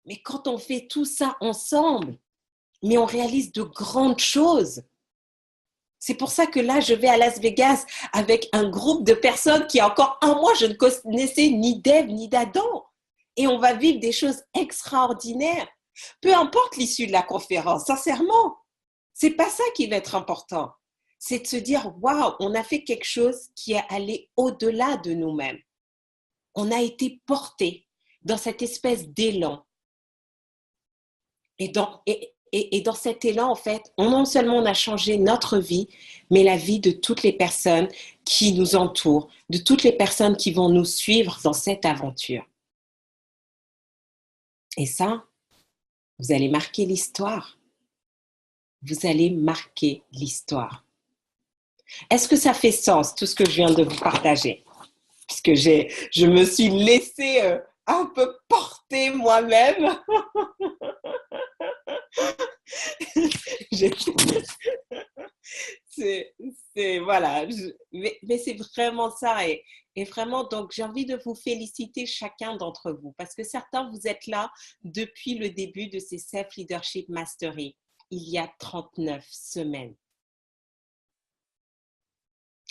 Mais quand on fait tout ça ensemble, mais on réalise de grandes choses. C'est pour ça que là, je vais à Las Vegas avec un groupe de personnes qui, encore un mois, je ne connaissais ni d'Ève ni d'Adam. Et on va vivre des choses extraordinaires. Peu importe l'issue de la conférence, sincèrement, c'est pas ça qui va être important. C'est de se dire, waouh, on a fait quelque chose qui est allé au-delà de nous-mêmes. On a été porté dans cette espèce d'élan. Et dans cet élan, en fait, non seulement on a changé notre vie, mais la vie de toutes les personnes qui nous entourent, de toutes les personnes qui vont nous suivre dans cette aventure. Et ça, vous allez marquer l'histoire. Vous allez marquer l'histoire. Est-ce que ça fait sens, tout ce que je viens de vous partager? Puisque je me suis laissée un peu porter moi-même. Voilà, mais c'est vraiment ça. Et vraiment, donc, j'ai envie de vous féliciter chacun d'entre vous parce que certains, vous êtes là depuis le début de ces Self-Leadership Mastery, il y a 39 semaines.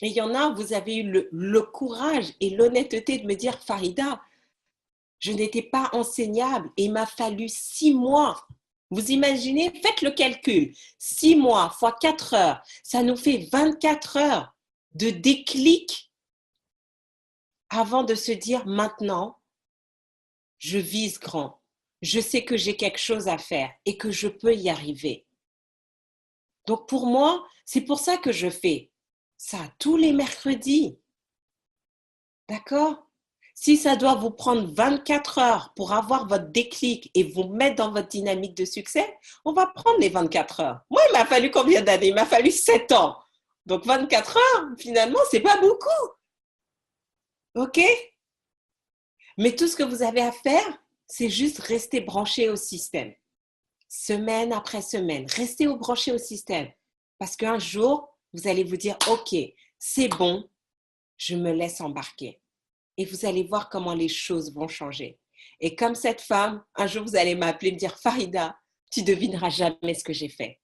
Et il y en a, vous avez eu le courage et l'honnêteté de me dire, Farida, je n'étais pas enseignable et il m'a fallu 6 mois. Vous imaginez, faites le calcul. 6 mois fois 4 heures, ça nous fait 24 heures de déclic avant de se dire maintenant, je vise grand. Je sais que j'ai quelque chose à faire et que je peux y arriver. Donc pour moi, c'est pour ça que je fais ça tous les mercredis. D'accord? Si ça doit vous prendre 24 heures pour avoir votre déclic et vous mettre dans votre dynamique de succès, on va prendre les 24 heures. Moi, il m'a fallu combien d'années? Il m'a fallu 7 ans. Donc 24 heures, finalement, c'est pas beaucoup. OK? Mais tout ce que vous avez à faire, c'est juste rester branché au système. Semaine après semaine, restez branché au système. Parce qu'un jour, vous allez vous dire, OK, c'est bon, je me laisse embarquer. Et vous allez voir comment les choses vont changer. Et comme cette femme, un jour, vous allez m'appeler et me dire, Farida, tu devineras jamais ce que j'ai fait.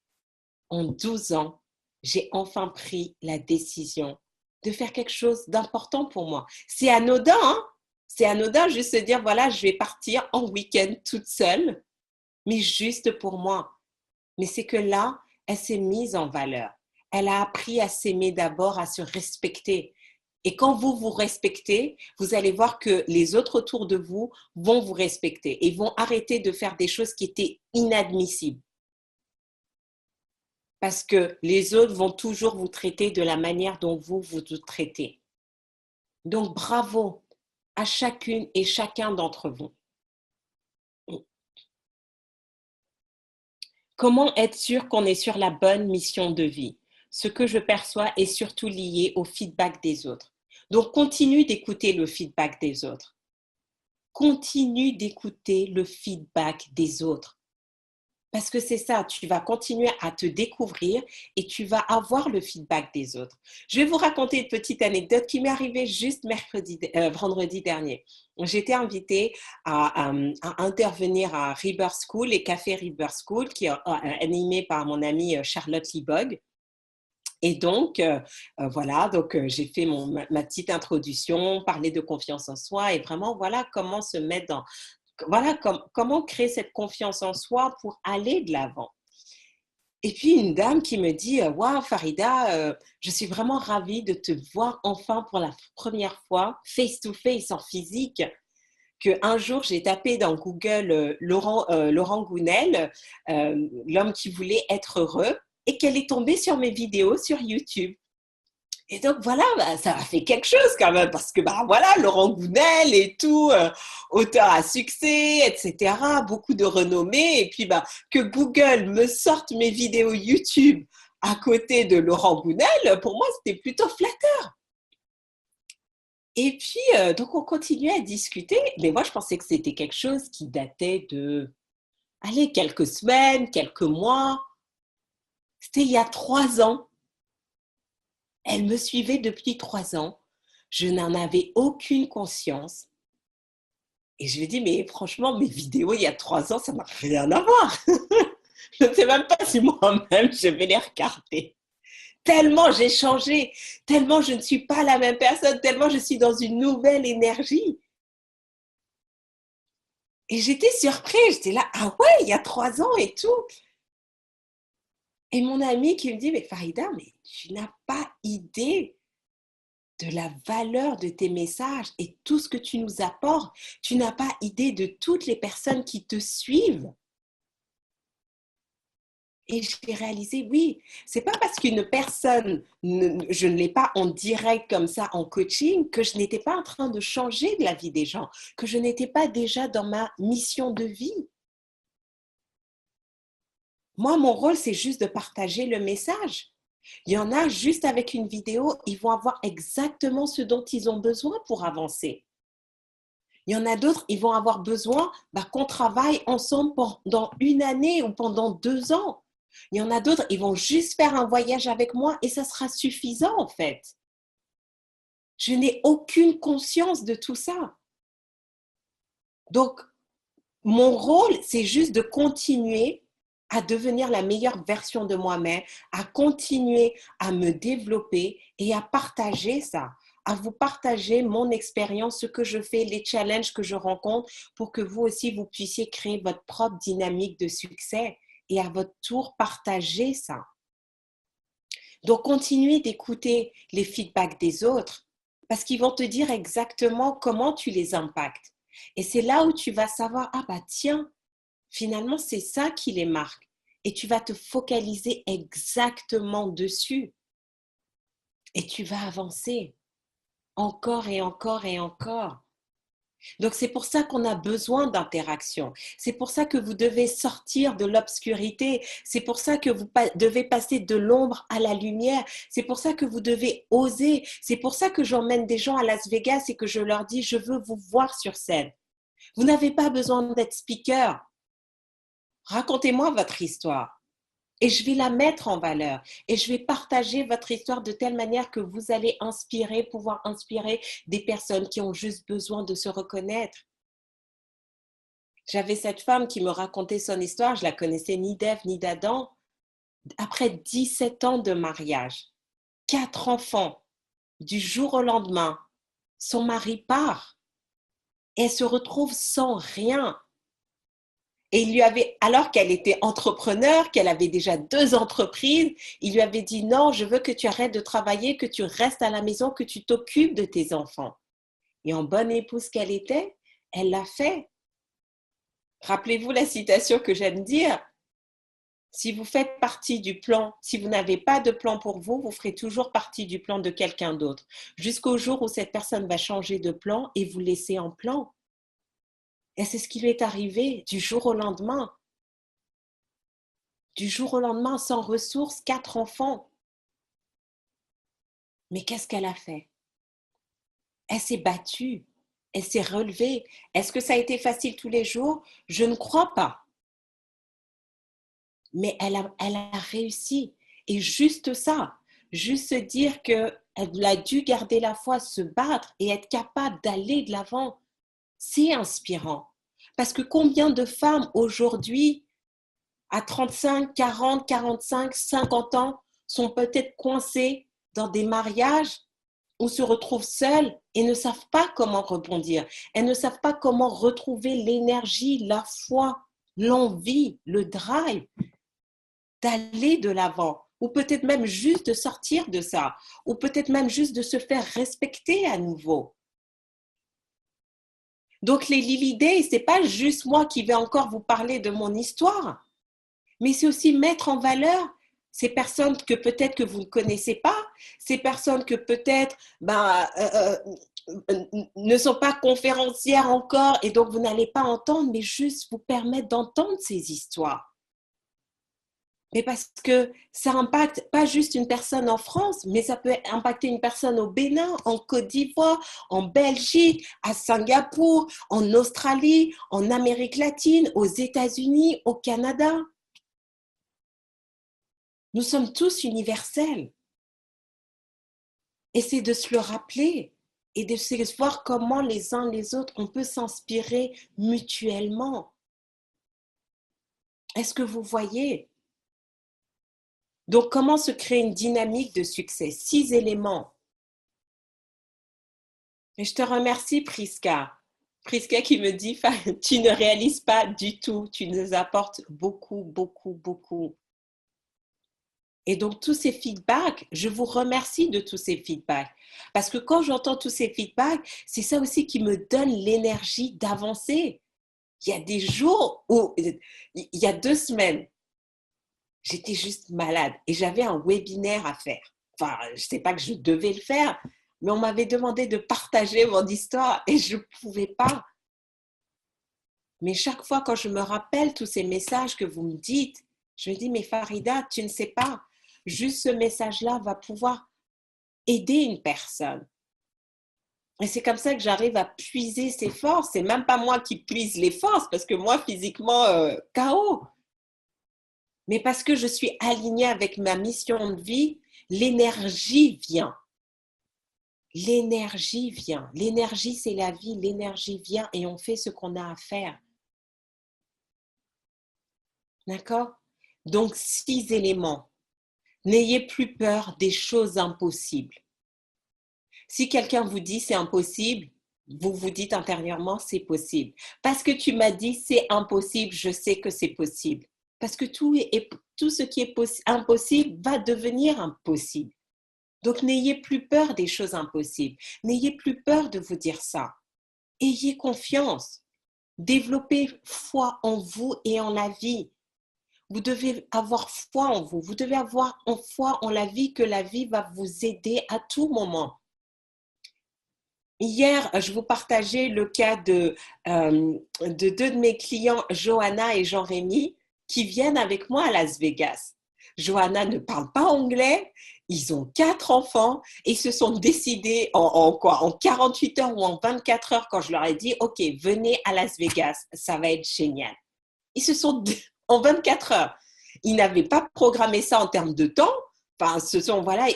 En 12 ans, j'ai enfin pris la décision de faire quelque chose d'important pour moi. C'est anodin, hein? C'est anodin juste se dire, voilà, je vais partir en week-end toute seule, mais juste pour moi. Mais c'est que là, elle s'est mise en valeur. Elle a appris à s'aimer d'abord, à se respecter. Et quand vous vous respectez, vous allez voir que les autres autour de vous vont vous respecter et vont arrêter de faire des choses qui étaient inadmissibles. Parce que les autres vont toujours vous traiter de la manière dont vous vous traitez. Donc, bravo à chacune et chacun d'entre vous. Comment être sûr qu'on est sur la bonne mission de vie? Ce que je perçois est surtout lié au feedback des autres. Donc, continue d'écouter le feedback des autres. Continue d'écouter le feedback des autres. Parce que c'est ça, tu vas continuer à te découvrir et tu vas avoir le feedback des autres. Je vais vous raconter une petite anecdote qui m'est arrivée juste vendredi dernier. J'ai été invitée à intervenir à River School et Café River School, qui est animé par mon amie Charlotte Libog. Et donc, voilà, donc j'ai fait ma petite introduction, parler de confiance en soi et vraiment, voilà, comment se mettre dans voilà, comment créer cette confiance en soi pour aller de l'avant. Et puis une dame qui me dit: «Waouh Farida, je suis vraiment ravie de te voir enfin pour la première fois, face to face, en physique». Qu'un jour, j'ai tapé dans Google, Laurent Gounel, l'homme qui voulait être heureux et qu'elle est tombée sur mes vidéos sur YouTube. Et donc voilà, bah, ça a fait quelque chose quand même parce que bah voilà, Laurent Gounel et tout, auteur à succès, etc. Beaucoup de renommée. Et puis bah que Google me sorte mes vidéos YouTube à côté de Laurent Gounel, pour moi c'était plutôt flatteur. Et puis donc on continuait à discuter, mais moi je pensais que c'était quelque chose qui datait de, allez, quelques semaines, quelques mois. C'était il y a 3 ans. Elle me suivait depuis 3 ans. Je n'en avais aucune conscience. Et je lui ai dit, mais franchement, mes vidéos il y a 3 ans, ça n'a rien à voir. Je ne sais même pas si moi-même je vais les regarder. Tellement j'ai changé, tellement je ne suis pas la même personne, tellement je suis dans une nouvelle énergie. Et j'étais surprise, j'étais là, ah ouais, il y a 3 ans et tout. Et mon ami qui me dit, mais Farida, mais tu n'as pas idée de la valeur de tes messages et tout ce que tu nous apportes. Tu n'as pas idée de toutes les personnes qui te suivent. Et j'ai réalisé, oui, c'est pas parce qu'une personne, je ne l'ai pas en direct comme ça en coaching, que je n'étais pas en train de changer de la vie des gens, que je n'étais pas déjà dans ma mission de vie. Moi, mon rôle, c'est juste de partager le message. Il y en a, juste avec une vidéo, ils vont avoir exactement ce dont ils ont besoin pour avancer. Il y en a d'autres, ils vont avoir besoin qu'on travaille ensemble pendant une année ou pendant 2 ans. Il y en a d'autres, ils vont juste faire un voyage avec moi et ça sera suffisant en fait. Je n'ai aucune conscience de tout ça. Donc, mon rôle, c'est juste de continuer à devenir la meilleure version de moi-même, à continuer à me développer et à partager ça, à vous partager mon expérience, ce que je fais, les challenges que je rencontre pour que vous aussi, vous puissiez créer votre propre dynamique de succès et à votre tour partager ça. Donc, continuez d'écouter les feedbacks des autres parce qu'ils vont te dire exactement comment tu les impactes. Et c'est là où tu vas savoir, ah bah tiens, finalement, c'est ça qui les marque. Et tu vas te focaliser exactement dessus. Et tu vas avancer encore et encore et encore. Donc, c'est pour ça qu'on a besoin d'interaction. C'est pour ça que vous devez sortir de l'obscurité. C'est pour ça que vous devez passer de l'ombre à la lumière. C'est pour ça que vous devez oser. C'est pour ça que j'emmène des gens à Las Vegas et que je leur dis, je veux vous voir sur scène. Vous n'avez pas besoin d'être speaker. Racontez-moi votre histoire et je vais la mettre en valeur et je vais partager votre histoire de telle manière que vous allez pouvoir inspirer des personnes qui ont juste besoin de se reconnaître. J'avais cette femme qui me racontait son histoire, je la connaissais ni d'Ève ni d'Adam. Après 17 ans de mariage, 4 enfants, du jour au lendemain, son mari part et elle se retrouve sans rien. Et il lui avait, alors qu'elle était entrepreneur, qu'elle avait déjà 2 entreprises, il lui avait dit non, je veux que tu arrêtes de travailler, que tu restes à la maison, que tu t'occupes de tes enfants. Et en bonne épouse qu'elle était, elle l'a fait. Rappelez-vous la citation que j'aime dire. Si vous faites partie du plan, si vous n'avez pas de plan pour vous, vous ferez toujours partie du plan de quelqu'un d'autre. Jusqu'au jour où cette personne va changer de plan et vous laisser en plan. Et c'est ce qui lui est arrivé du jour au lendemain. Du jour au lendemain, sans ressources, 4 enfants. Mais qu'est-ce qu'elle a fait? Elle s'est battue, elle s'est relevée. Est-ce que ça a été facile tous les jours? Je ne crois pas. Mais elle a réussi. Et juste ça, juste se dire qu'elle a dû garder la foi, se battre et être capable d'aller de l'avant, c'est inspirant. Parce que combien de femmes aujourd'hui, à 35, 40, 45, 50 ans, sont peut-être coincées dans des mariages ou se retrouvent seules et ne savent pas comment rebondir. Elles ne savent pas comment retrouver l'énergie, la foi, l'envie, le drive d'aller de l'avant, ou peut-être même juste de sortir de ça, ou peut-être même juste de se faire respecter à nouveau. Donc les Lily Day, ce n'est pas juste moi qui vais encore vous parler de mon histoire, mais c'est aussi mettre en valeur ces personnes que peut-être que vous ne connaissez pas, ces personnes que peut-être ne sont pas conférencières encore et donc vous n'allez pas entendre, mais juste vous permettre d'entendre ces histoires. Mais parce que ça impacte pas juste une personne en France, mais ça peut impacter une personne au Bénin, en Côte d'Ivoire, en Belgique, à Singapour, en Australie, en Amérique latine, aux États-Unis, au Canada. Nous sommes tous universels. Et c'est de se le rappeler et de voir comment les uns les autres, on peut s'inspirer mutuellement. Est-ce que vous voyez? Donc, comment se créer une dynamique de succès? 6 éléments. Et je te remercie, Priska. Priska qui me dit, tu ne réalises pas du tout, tu nous apportes beaucoup, beaucoup, beaucoup. Et donc, tous ces feedbacks, je vous remercie de tous ces feedbacks. Parce que quand j'entends tous ces feedbacks, c'est ça aussi qui me donne l'énergie d'avancer. Il y a des jours où, il y a 2 semaines, j'étais juste malade et j'avais un webinaire à faire. Enfin, je ne sais pas que je devais le faire, mais on m'avait demandé de partager mon histoire et je ne pouvais pas. Mais chaque fois quand je me rappelle tous ces messages que vous me dites, je me dis, mais Farida, tu ne sais pas, juste ce message-là va pouvoir aider une personne. Et c'est comme ça que j'arrive à puiser ces forces. C'est même pas moi qui puise les forces parce que moi, physiquement, KO. Mais parce que je suis alignée avec ma mission de vie, l'énergie vient. L'énergie vient. L'énergie, c'est la vie. L'énergie vient et on fait ce qu'on a à faire. D'accord? Donc, 6 éléments. N'ayez plus peur des choses impossibles. Si quelqu'un vous dit c'est impossible, vous vous dites intérieurement c'est possible. Parce que tu m'as dit c'est impossible, je sais que c'est possible. Parce que tout ce qui est impossible va devenir impossible. Donc n'ayez plus peur des choses impossibles. N'ayez plus peur de vous dire ça. Ayez confiance. Développez foi en vous et en la vie. Vous devez avoir foi en vous. Vous devez avoir foi en la vie, que la vie va vous aider à tout moment. Hier, je vous partageais le cas de 2 de mes clients, Johanna et Jean-Rémy, qui viennent avec moi à Las Vegas. Johanna ne parle pas anglais, ils ont 4 enfants et ils se sont décidés en 48 heures ou en 24 heures quand je leur ai dit « Ok, venez à Las Vegas, ça va être génial ». Ils se sont, en 24 heures, ils n'avaient pas programmé ça en termes de temps. Enfin,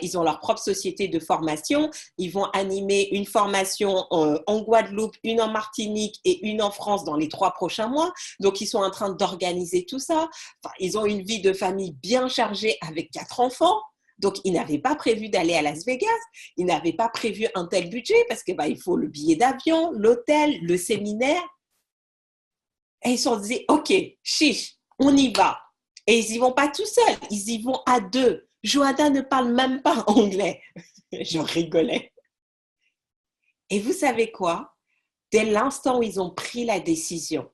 ils ont leur propre société de formation. Ils vont animer une formation en Guadeloupe, une en Martinique et une en France dans les 3 prochains mois. Donc, ils sont en train d'organiser tout ça. Enfin, ils ont une vie de famille bien chargée avec 4 enfants. Donc, ils n'avaient pas prévu d'aller à Las Vegas. Ils n'avaient pas prévu un tel budget parce que il faut le billet d'avion, l'hôtel, le séminaire. Et ils se sont dit, OK, chiche, on y va. Et ils n'y vont pas tout seuls, ils y vont à 2. Johanna ne parle même pas anglais. Je rigolais. Et vous savez quoi? Dès l'instant où ils ont pris la décision,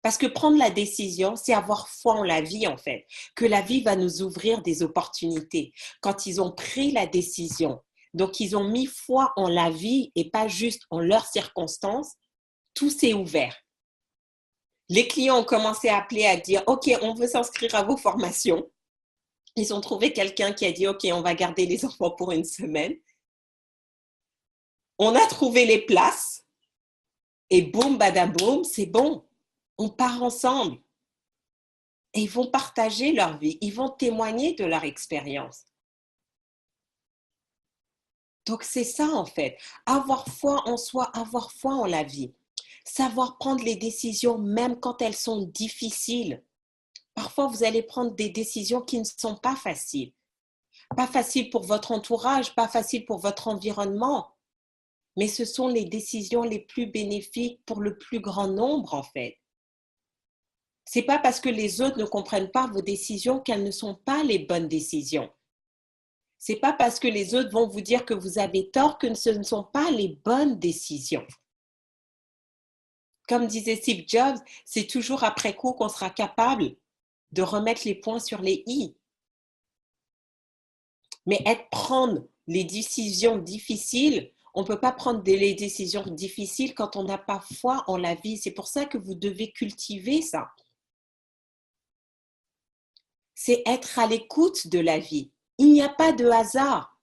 parce que prendre la décision, c'est avoir foi en la vie en fait, que la vie va nous ouvrir des opportunités. Quand ils ont pris la décision, donc ils ont mis foi en la vie et pas juste en leurs circonstances, tout s'est ouvert. Les clients ont commencé à appeler, à dire « Ok, on veut s'inscrire à vos formations ». Ils ont trouvé quelqu'un qui a dit « Ok, on va garder les enfants pour une semaine ». On a trouvé les places et boum, badaboum, c'est bon. On part ensemble. Et ils vont partager leur vie. Ils vont témoigner de leur expérience. Donc, c'est ça en fait. Avoir foi en soi, avoir foi en la vie. Savoir prendre les décisions même quand elles sont difficiles. Parfois, vous allez prendre des décisions qui ne sont pas faciles. pas facile pour votre entourage, pas facile pour votre environnement, mais ce sont les décisions les plus bénéfiques pour le plus grand nombre, en fait. C'est pas parce que les autres ne comprennent pas vos décisions qu'elles ne sont pas les bonnes décisions. C'est pas parce que les autres vont vous dire que vous avez tort que ce ne sont pas les bonnes décisions. Comme disait Steve Jobs, c'est toujours après coup qu'on sera capable de remettre les points sur les i. Mais prendre les décisions difficiles, on ne peut pas prendre les décisions difficiles quand on n'a pas foi en la vie. C'est pour ça que vous devez cultiver ça. C'est être à l'écoute de la vie. Il n'y a pas de hasard.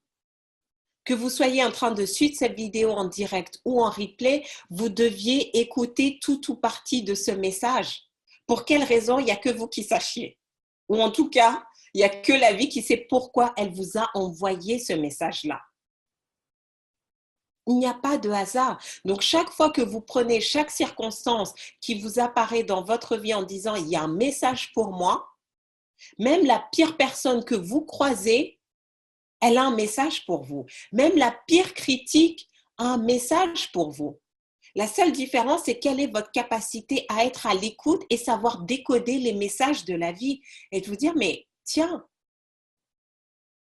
Que vous soyez en train de suivre cette vidéo en direct ou en replay, vous deviez écouter tout ou partie de ce message. Pour quelle raison? Il n'y a que vous qui sachiez. Ou en tout cas, il n'y a que la vie qui sait pourquoi elle vous a envoyé ce message-là. Il n'y a pas de hasard. Donc, chaque fois que vous prenez chaque circonstance qui vous apparaît dans votre vie en disant « il y a un message pour moi », même la pire personne que vous croisez, elle a un message pour vous. Même la pire critique a un message pour vous. La seule différence, c'est quelle est votre capacité à être à l'écoute et savoir décoder les messages de la vie. Et de vous dire, mais tiens,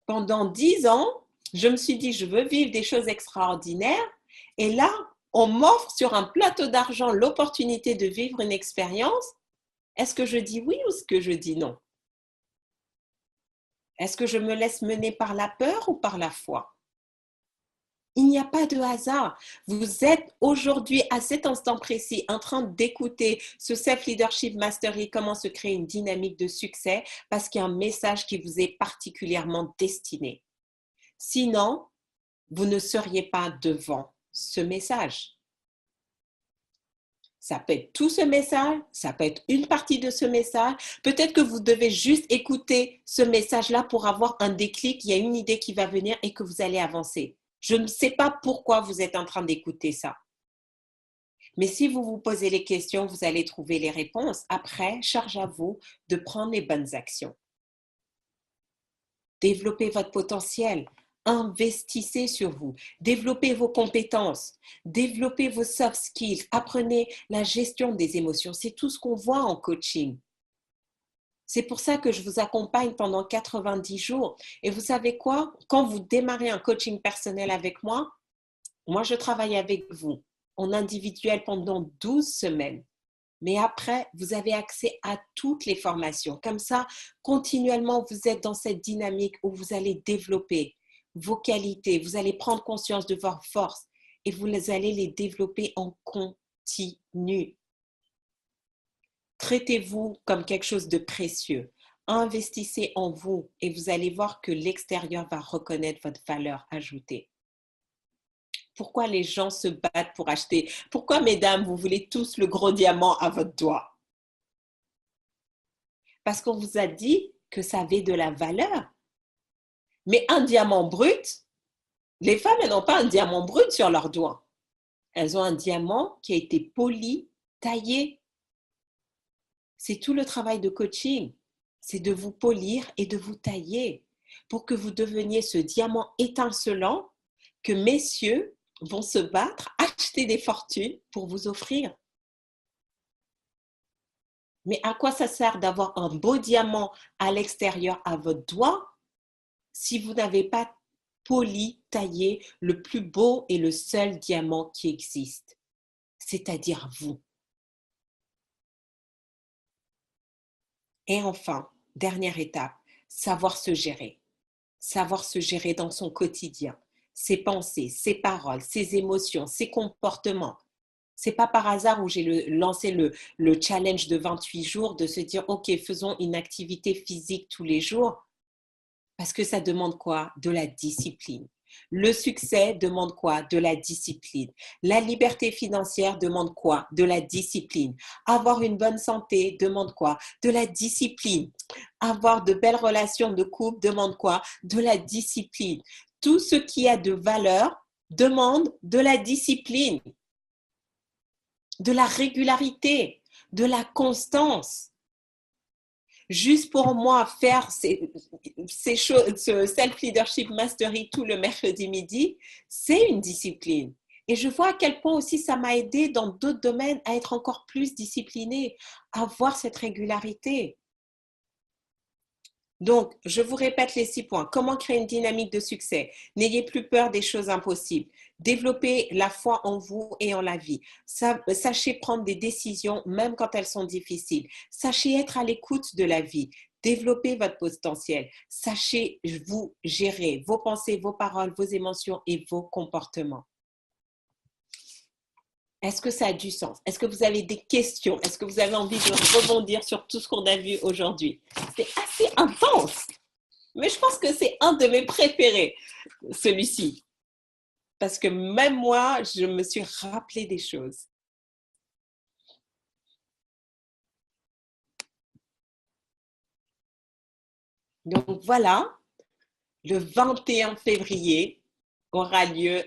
pendant 10 ans, je me suis dit, je veux vivre des choses extraordinaires. Et là, on m'offre sur un plateau d'argent l'opportunité de vivre une expérience. Est-ce que je dis oui ou est-ce que je dis non? Est-ce que je me laisse mener par la peur ou par la foi? Il n'y a pas de hasard. Vous êtes aujourd'hui, à cet instant précis, en train d'écouter ce Self-Leadership Mastery, comment se créer une dynamique de succès, parce qu'il y a un message qui vous est particulièrement destiné. Sinon, vous ne seriez pas devant ce message. Ça peut être tout ce message, ça peut être une partie de ce message. Peut-être que vous devez juste écouter ce message-là pour avoir un déclic. Il y a une idée qui va venir et que vous allez avancer. Je ne sais pas pourquoi vous êtes en train d'écouter ça. Mais si vous vous posez les questions, vous allez trouver les réponses. Après, charge à vous de prendre les bonnes actions. Développez votre potentiel. Investissez sur vous, développez vos compétences, développez vos soft skills, apprenez la gestion des émotions. C'est tout ce qu'on voit en coaching. C'est pour ça que je vous accompagne pendant 90 jours. Et vous savez quoi? Quand vous démarrez un coaching personnel avec moi, je travaille avec vous en individuel pendant 12 semaines. Mais après, vous avez accès à toutes les formations. Comme ça, continuellement, vous êtes dans cette dynamique où vous allez développer vos qualités, vous allez prendre conscience de vos forces et vous allez les développer en continu. Traitez-vous comme quelque chose de précieux. Investissez en vous et vous allez voir que l'extérieur va reconnaître votre valeur ajoutée. Pourquoi les gens se battent pour acheter? Pourquoi, mesdames, vous voulez tous le gros diamant à votre doigt? Parce qu'on vous a dit que ça avait de la valeur. Mais un diamant brut, les femmes, elles n'ont pas un diamant brut sur leurs doigts. Elles ont un diamant qui a été poli, taillé. C'est tout le travail de coaching. C'est de vous polir et de vous tailler pour que vous deveniez ce diamant étincelant que messieurs vont se battre, acheter des fortunes pour vous offrir. Mais à quoi ça sert d'avoir un beau diamant à l'extérieur à votre doigt si vous n'avez pas poli, taillé le plus beau et le seul diamant qui existe, c'est-à-dire vous? Et enfin, dernière étape, savoir se gérer. Savoir se gérer dans son quotidien, ses pensées, ses paroles, ses émotions, ses comportements. C'est pas par hasard où j'ai lancé le challenge de 28 jours de se dire, OK, faisons une activité physique tous les jours. Parce que ça demande quoi? De la discipline. Le succès demande quoi? De la discipline. La liberté financière demande quoi? De la discipline. Avoir une bonne santé demande quoi? De la discipline. Avoir de belles relations de couple demande quoi? De la discipline. Tout ce qui a de valeur demande de la discipline, de la régularité, de la constance. Juste pour moi, faire ce Self-Leadership Mastery tout le mercredi midi, c'est une discipline. Et je vois à quel point aussi ça m'a aidé dans d'autres domaines à être encore plus disciplinée, à avoir cette régularité. Donc, je vous répète les 6 points. Comment créer une dynamique de succès? N'ayez plus peur des choses impossibles. Développez la foi en vous et en la vie. Sachez prendre des décisions même quand elles sont difficiles. Sachez être à l'écoute de la vie. Développez votre potentiel. Sachez vous gérer vos pensées, vos paroles, vos émotions et vos comportements. Est-ce que ça a du sens? Est-ce que vous avez des questions? Est-ce que vous avez envie de rebondir sur tout ce qu'on a vu aujourd'hui? C'est assez intense, mais je pense que c'est un de mes préférés, celui-ci. Parce que même moi, je me suis rappelé des choses. Donc voilà, le 21 février aura lieu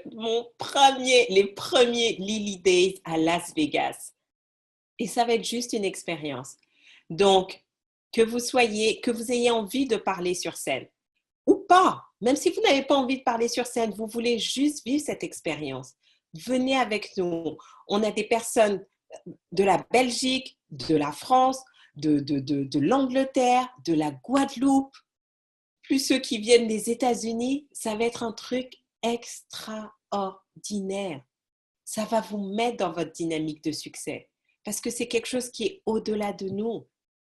les premiers Lily Days à Las Vegas. Et ça va être juste une expérience. Donc, que vous ayez envie de parler sur scène ou pas, même si vous n'avez pas envie de parler sur scène, vous voulez juste vivre cette expérience, venez avec nous. On a des personnes de la Belgique, de la France, de l'Angleterre, de la Guadeloupe, plus ceux qui viennent des États-Unis. Ça va être un truc extraordinaire. Ça va vous mettre dans votre dynamique de succès parce que c'est quelque chose qui est au-delà de nous.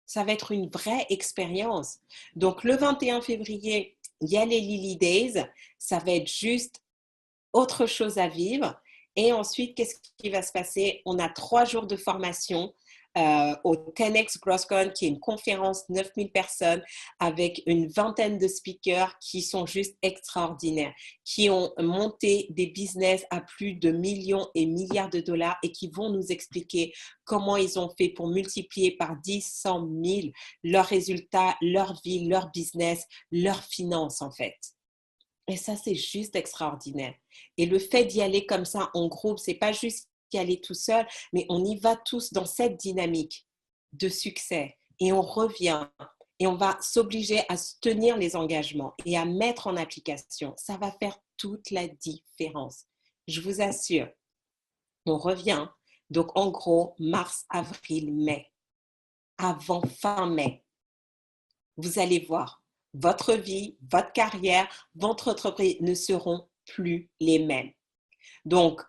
Ça va être une vraie expérience. Donc, le 21 février, il y a les Lily Days. Ça va être juste autre chose à vivre. Et ensuite, qu'est-ce qui va se passer? On a 3 jours de formation au 10X GrowthCon, qui est une conférence 9000 personnes avec une vingtaine de speakers qui sont juste extraordinaires, qui ont monté des business à plus de millions et milliards de dollars et qui vont nous expliquer comment ils ont fait pour multiplier par 10, 100 000 leurs résultats, leur vie, leur business, leurs finances en fait. Et ça, c'est juste extraordinaire. Et le fait d'y aller comme ça en groupe, c'est pas juste y aller tout seul, mais on y va tous dans cette dynamique de succès. Et on revient et on va s'obliger à tenir les engagements et à mettre en application. Ça va faire toute la différence. Je vous assure. On revient. Donc, en gros, mars, avril, mai. Avant fin mai. Vous allez voir. Votre vie, votre carrière, votre entreprise ne seront plus les mêmes. Donc,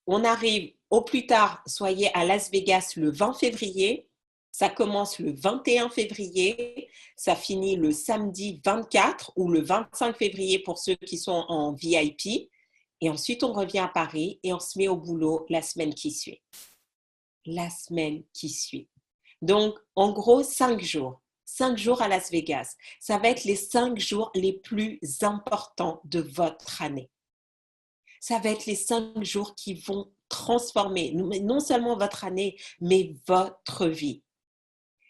on arrive au plus tard, soyez à Las Vegas le 20 février. Ça commence le 21 février. Ça finit le samedi 24 ou le 25 février pour ceux qui sont en VIP. Et ensuite, on revient à Paris et on se met au boulot la semaine qui suit. La semaine qui suit. Donc, en gros, 5 jours. 5 jours à Las Vegas. Ça va être les 5 jours les plus importants de votre année. Ça va être les 5 jours qui vont transformer non seulement votre année, mais votre vie.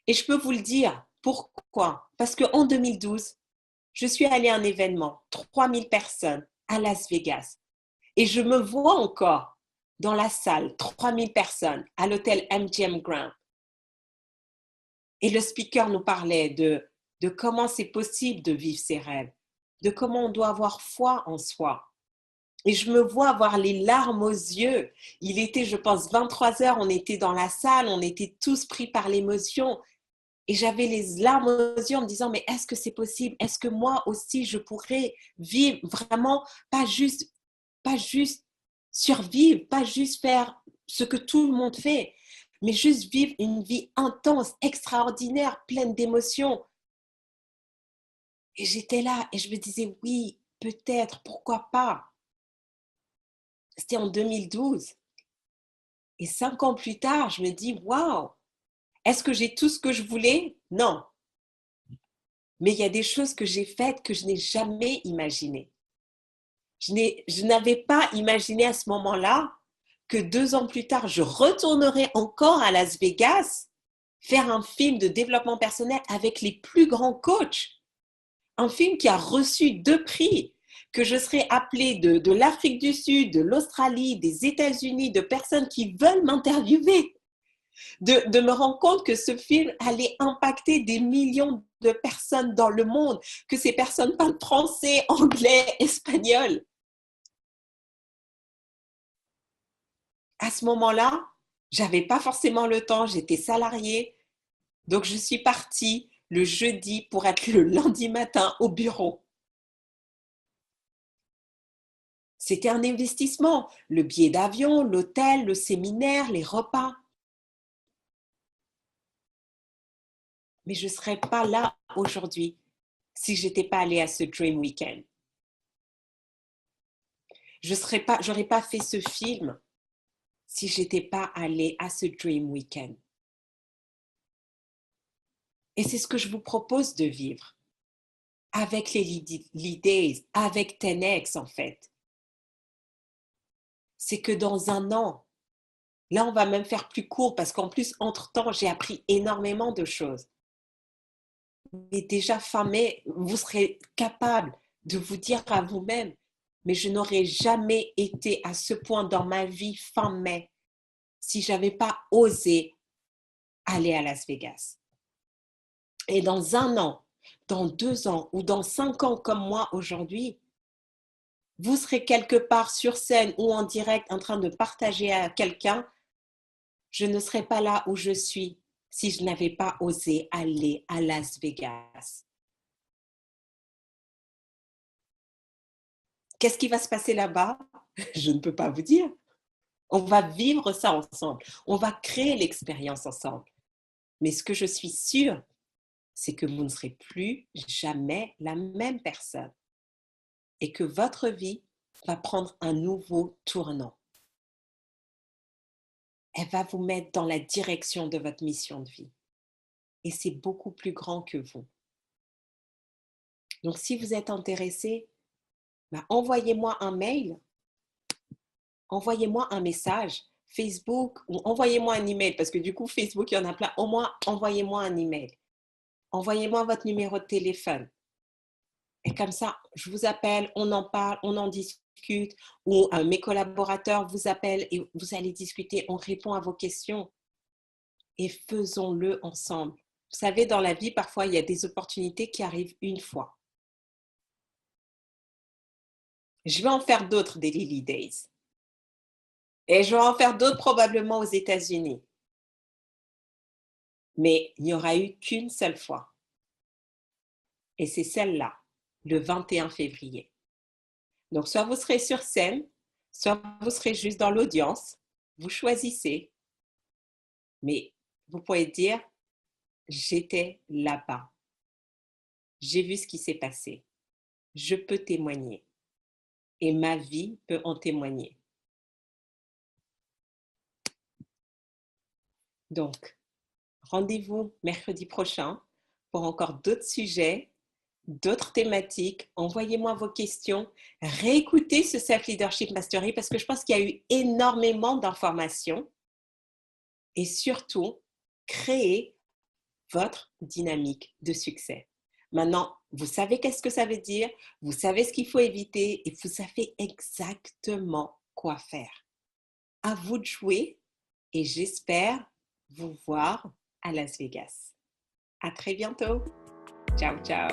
Et je peux vous le dire, pourquoi? Parce qu'en 2012, je suis allée à un événement, 3000 personnes à Las Vegas. Et je me vois encore dans la salle, 3000 personnes, à l'hôtel MGM Grand. Et le speaker nous parlait de comment c'est possible de vivre ses rêves, de comment on doit avoir foi en soi. Et je me vois avoir les larmes aux yeux. Il était, je pense, 23 heures, on était dans la salle, on était tous pris par l'émotion. Et j'avais les larmes aux yeux en me disant, mais est-ce que c'est possible? Est-ce que moi aussi, je pourrais vivre vraiment, pas juste survivre, pas juste faire ce que tout le monde fait, mais juste vivre une vie intense, extraordinaire, pleine d'émotions. Et j'étais là et je me disais, oui, peut-être, pourquoi pas? C'était en 2012. Et 5 ans plus tard, je me dis, waouh, est-ce que j'ai tout ce que je voulais? Non. Mais il y a des choses que j'ai faites que je n'ai jamais imaginées. Je n'avais pas imaginé à ce moment-là que 2 ans plus tard, je retournerais encore à Las Vegas faire un film de développement personnel avec les plus grands coachs. Un film qui a reçu 2 prix, que je serai appelée de l'Afrique du Sud, de l'Australie, des États-Unis, de personnes qui veulent m'interviewer. de me rendre compte que ce film allait impacter des millions de personnes dans le monde, que ces personnes parlent français, anglais, espagnol. À ce moment-là, j'avais pas forcément le temps, j'étais salariée, donc je suis partie le jeudi pour être le lundi matin au bureau. C'était un investissement, le billet d'avion, l'hôtel, le séminaire, les repas. Mais je ne serais pas là aujourd'hui si je n'étais pas allée à ce Dream Weekend. Je n'aurais pas fait ce film si je n'étais pas allée à ce Dream Weekend. Et c'est ce que je vous propose de vivre avec les Lead Days, avec 10X en fait. C'est que dans un an, là on va même faire plus court parce qu'en plus, entre-temps, j'ai appris énormément de choses. Mais déjà fin mai, vous serez capable de vous dire à vous-même, mais je n'aurais jamais été à ce point dans ma vie fin mai si je n'avais pas osé aller à Las Vegas. Et dans un an, dans 2 ans ou dans 5 ans comme moi aujourd'hui, vous serez quelque part sur scène ou en direct en train de partager à quelqu'un, je ne serais pas là où je suis si je n'avais pas osé aller à Las Vegas. Qu'est-ce qui va se passer là-bas? Je ne peux pas vous dire. On va vivre ça ensemble. On va créer l'expérience ensemble. Mais ce que je suis sûre, c'est que vous ne serez plus jamais la même personne et que votre vie va prendre un nouveau tournant. Elle va vous mettre dans la direction de votre mission de vie. Et c'est beaucoup plus grand que vous. Donc, si vous êtes intéressé, envoyez-moi un mail, envoyez-moi un message, Facebook, ou envoyez-moi un email, parce que du coup, Facebook, il y en a plein. Au moins, envoyez-moi un email. Envoyez-moi votre numéro de téléphone. Et comme ça, je vous appelle, on en parle, on en discute, ou mes collaborateurs vous appellent et vous allez discuter, on répond à vos questions. Et faisons-le ensemble. Vous savez, dans la vie, parfois, il y a des opportunités qui arrivent une fois. Je vais en faire d'autres des Lily Days. Et je vais en faire d'autres probablement aux États-Unis. Mais il n'y aura eu qu'une seule fois. Et c'est celle-là, le 21 février. Donc, soit vous serez sur scène, soit vous serez juste dans l'audience. Vous choisissez. Mais vous pouvez dire, j'étais là-bas. J'ai vu ce qui s'est passé. Je peux témoigner. Et ma vie peut en témoigner. Donc, rendez-vous mercredi prochain pour encore d'autres sujets, d'autres thématiques. Envoyez-moi vos questions. Réécoutez ce Self-Leadership Mastery parce que je pense qu'il y a eu énormément d'informations. Et surtout, créez votre dynamique de succès. Maintenant, vous savez qu'est-ce que ça veut dire, vous savez ce qu'il faut éviter et vous savez exactement quoi faire. À vous de jouer et j'espère vous voir à Las Vegas. À très bientôt. Ciao, ciao.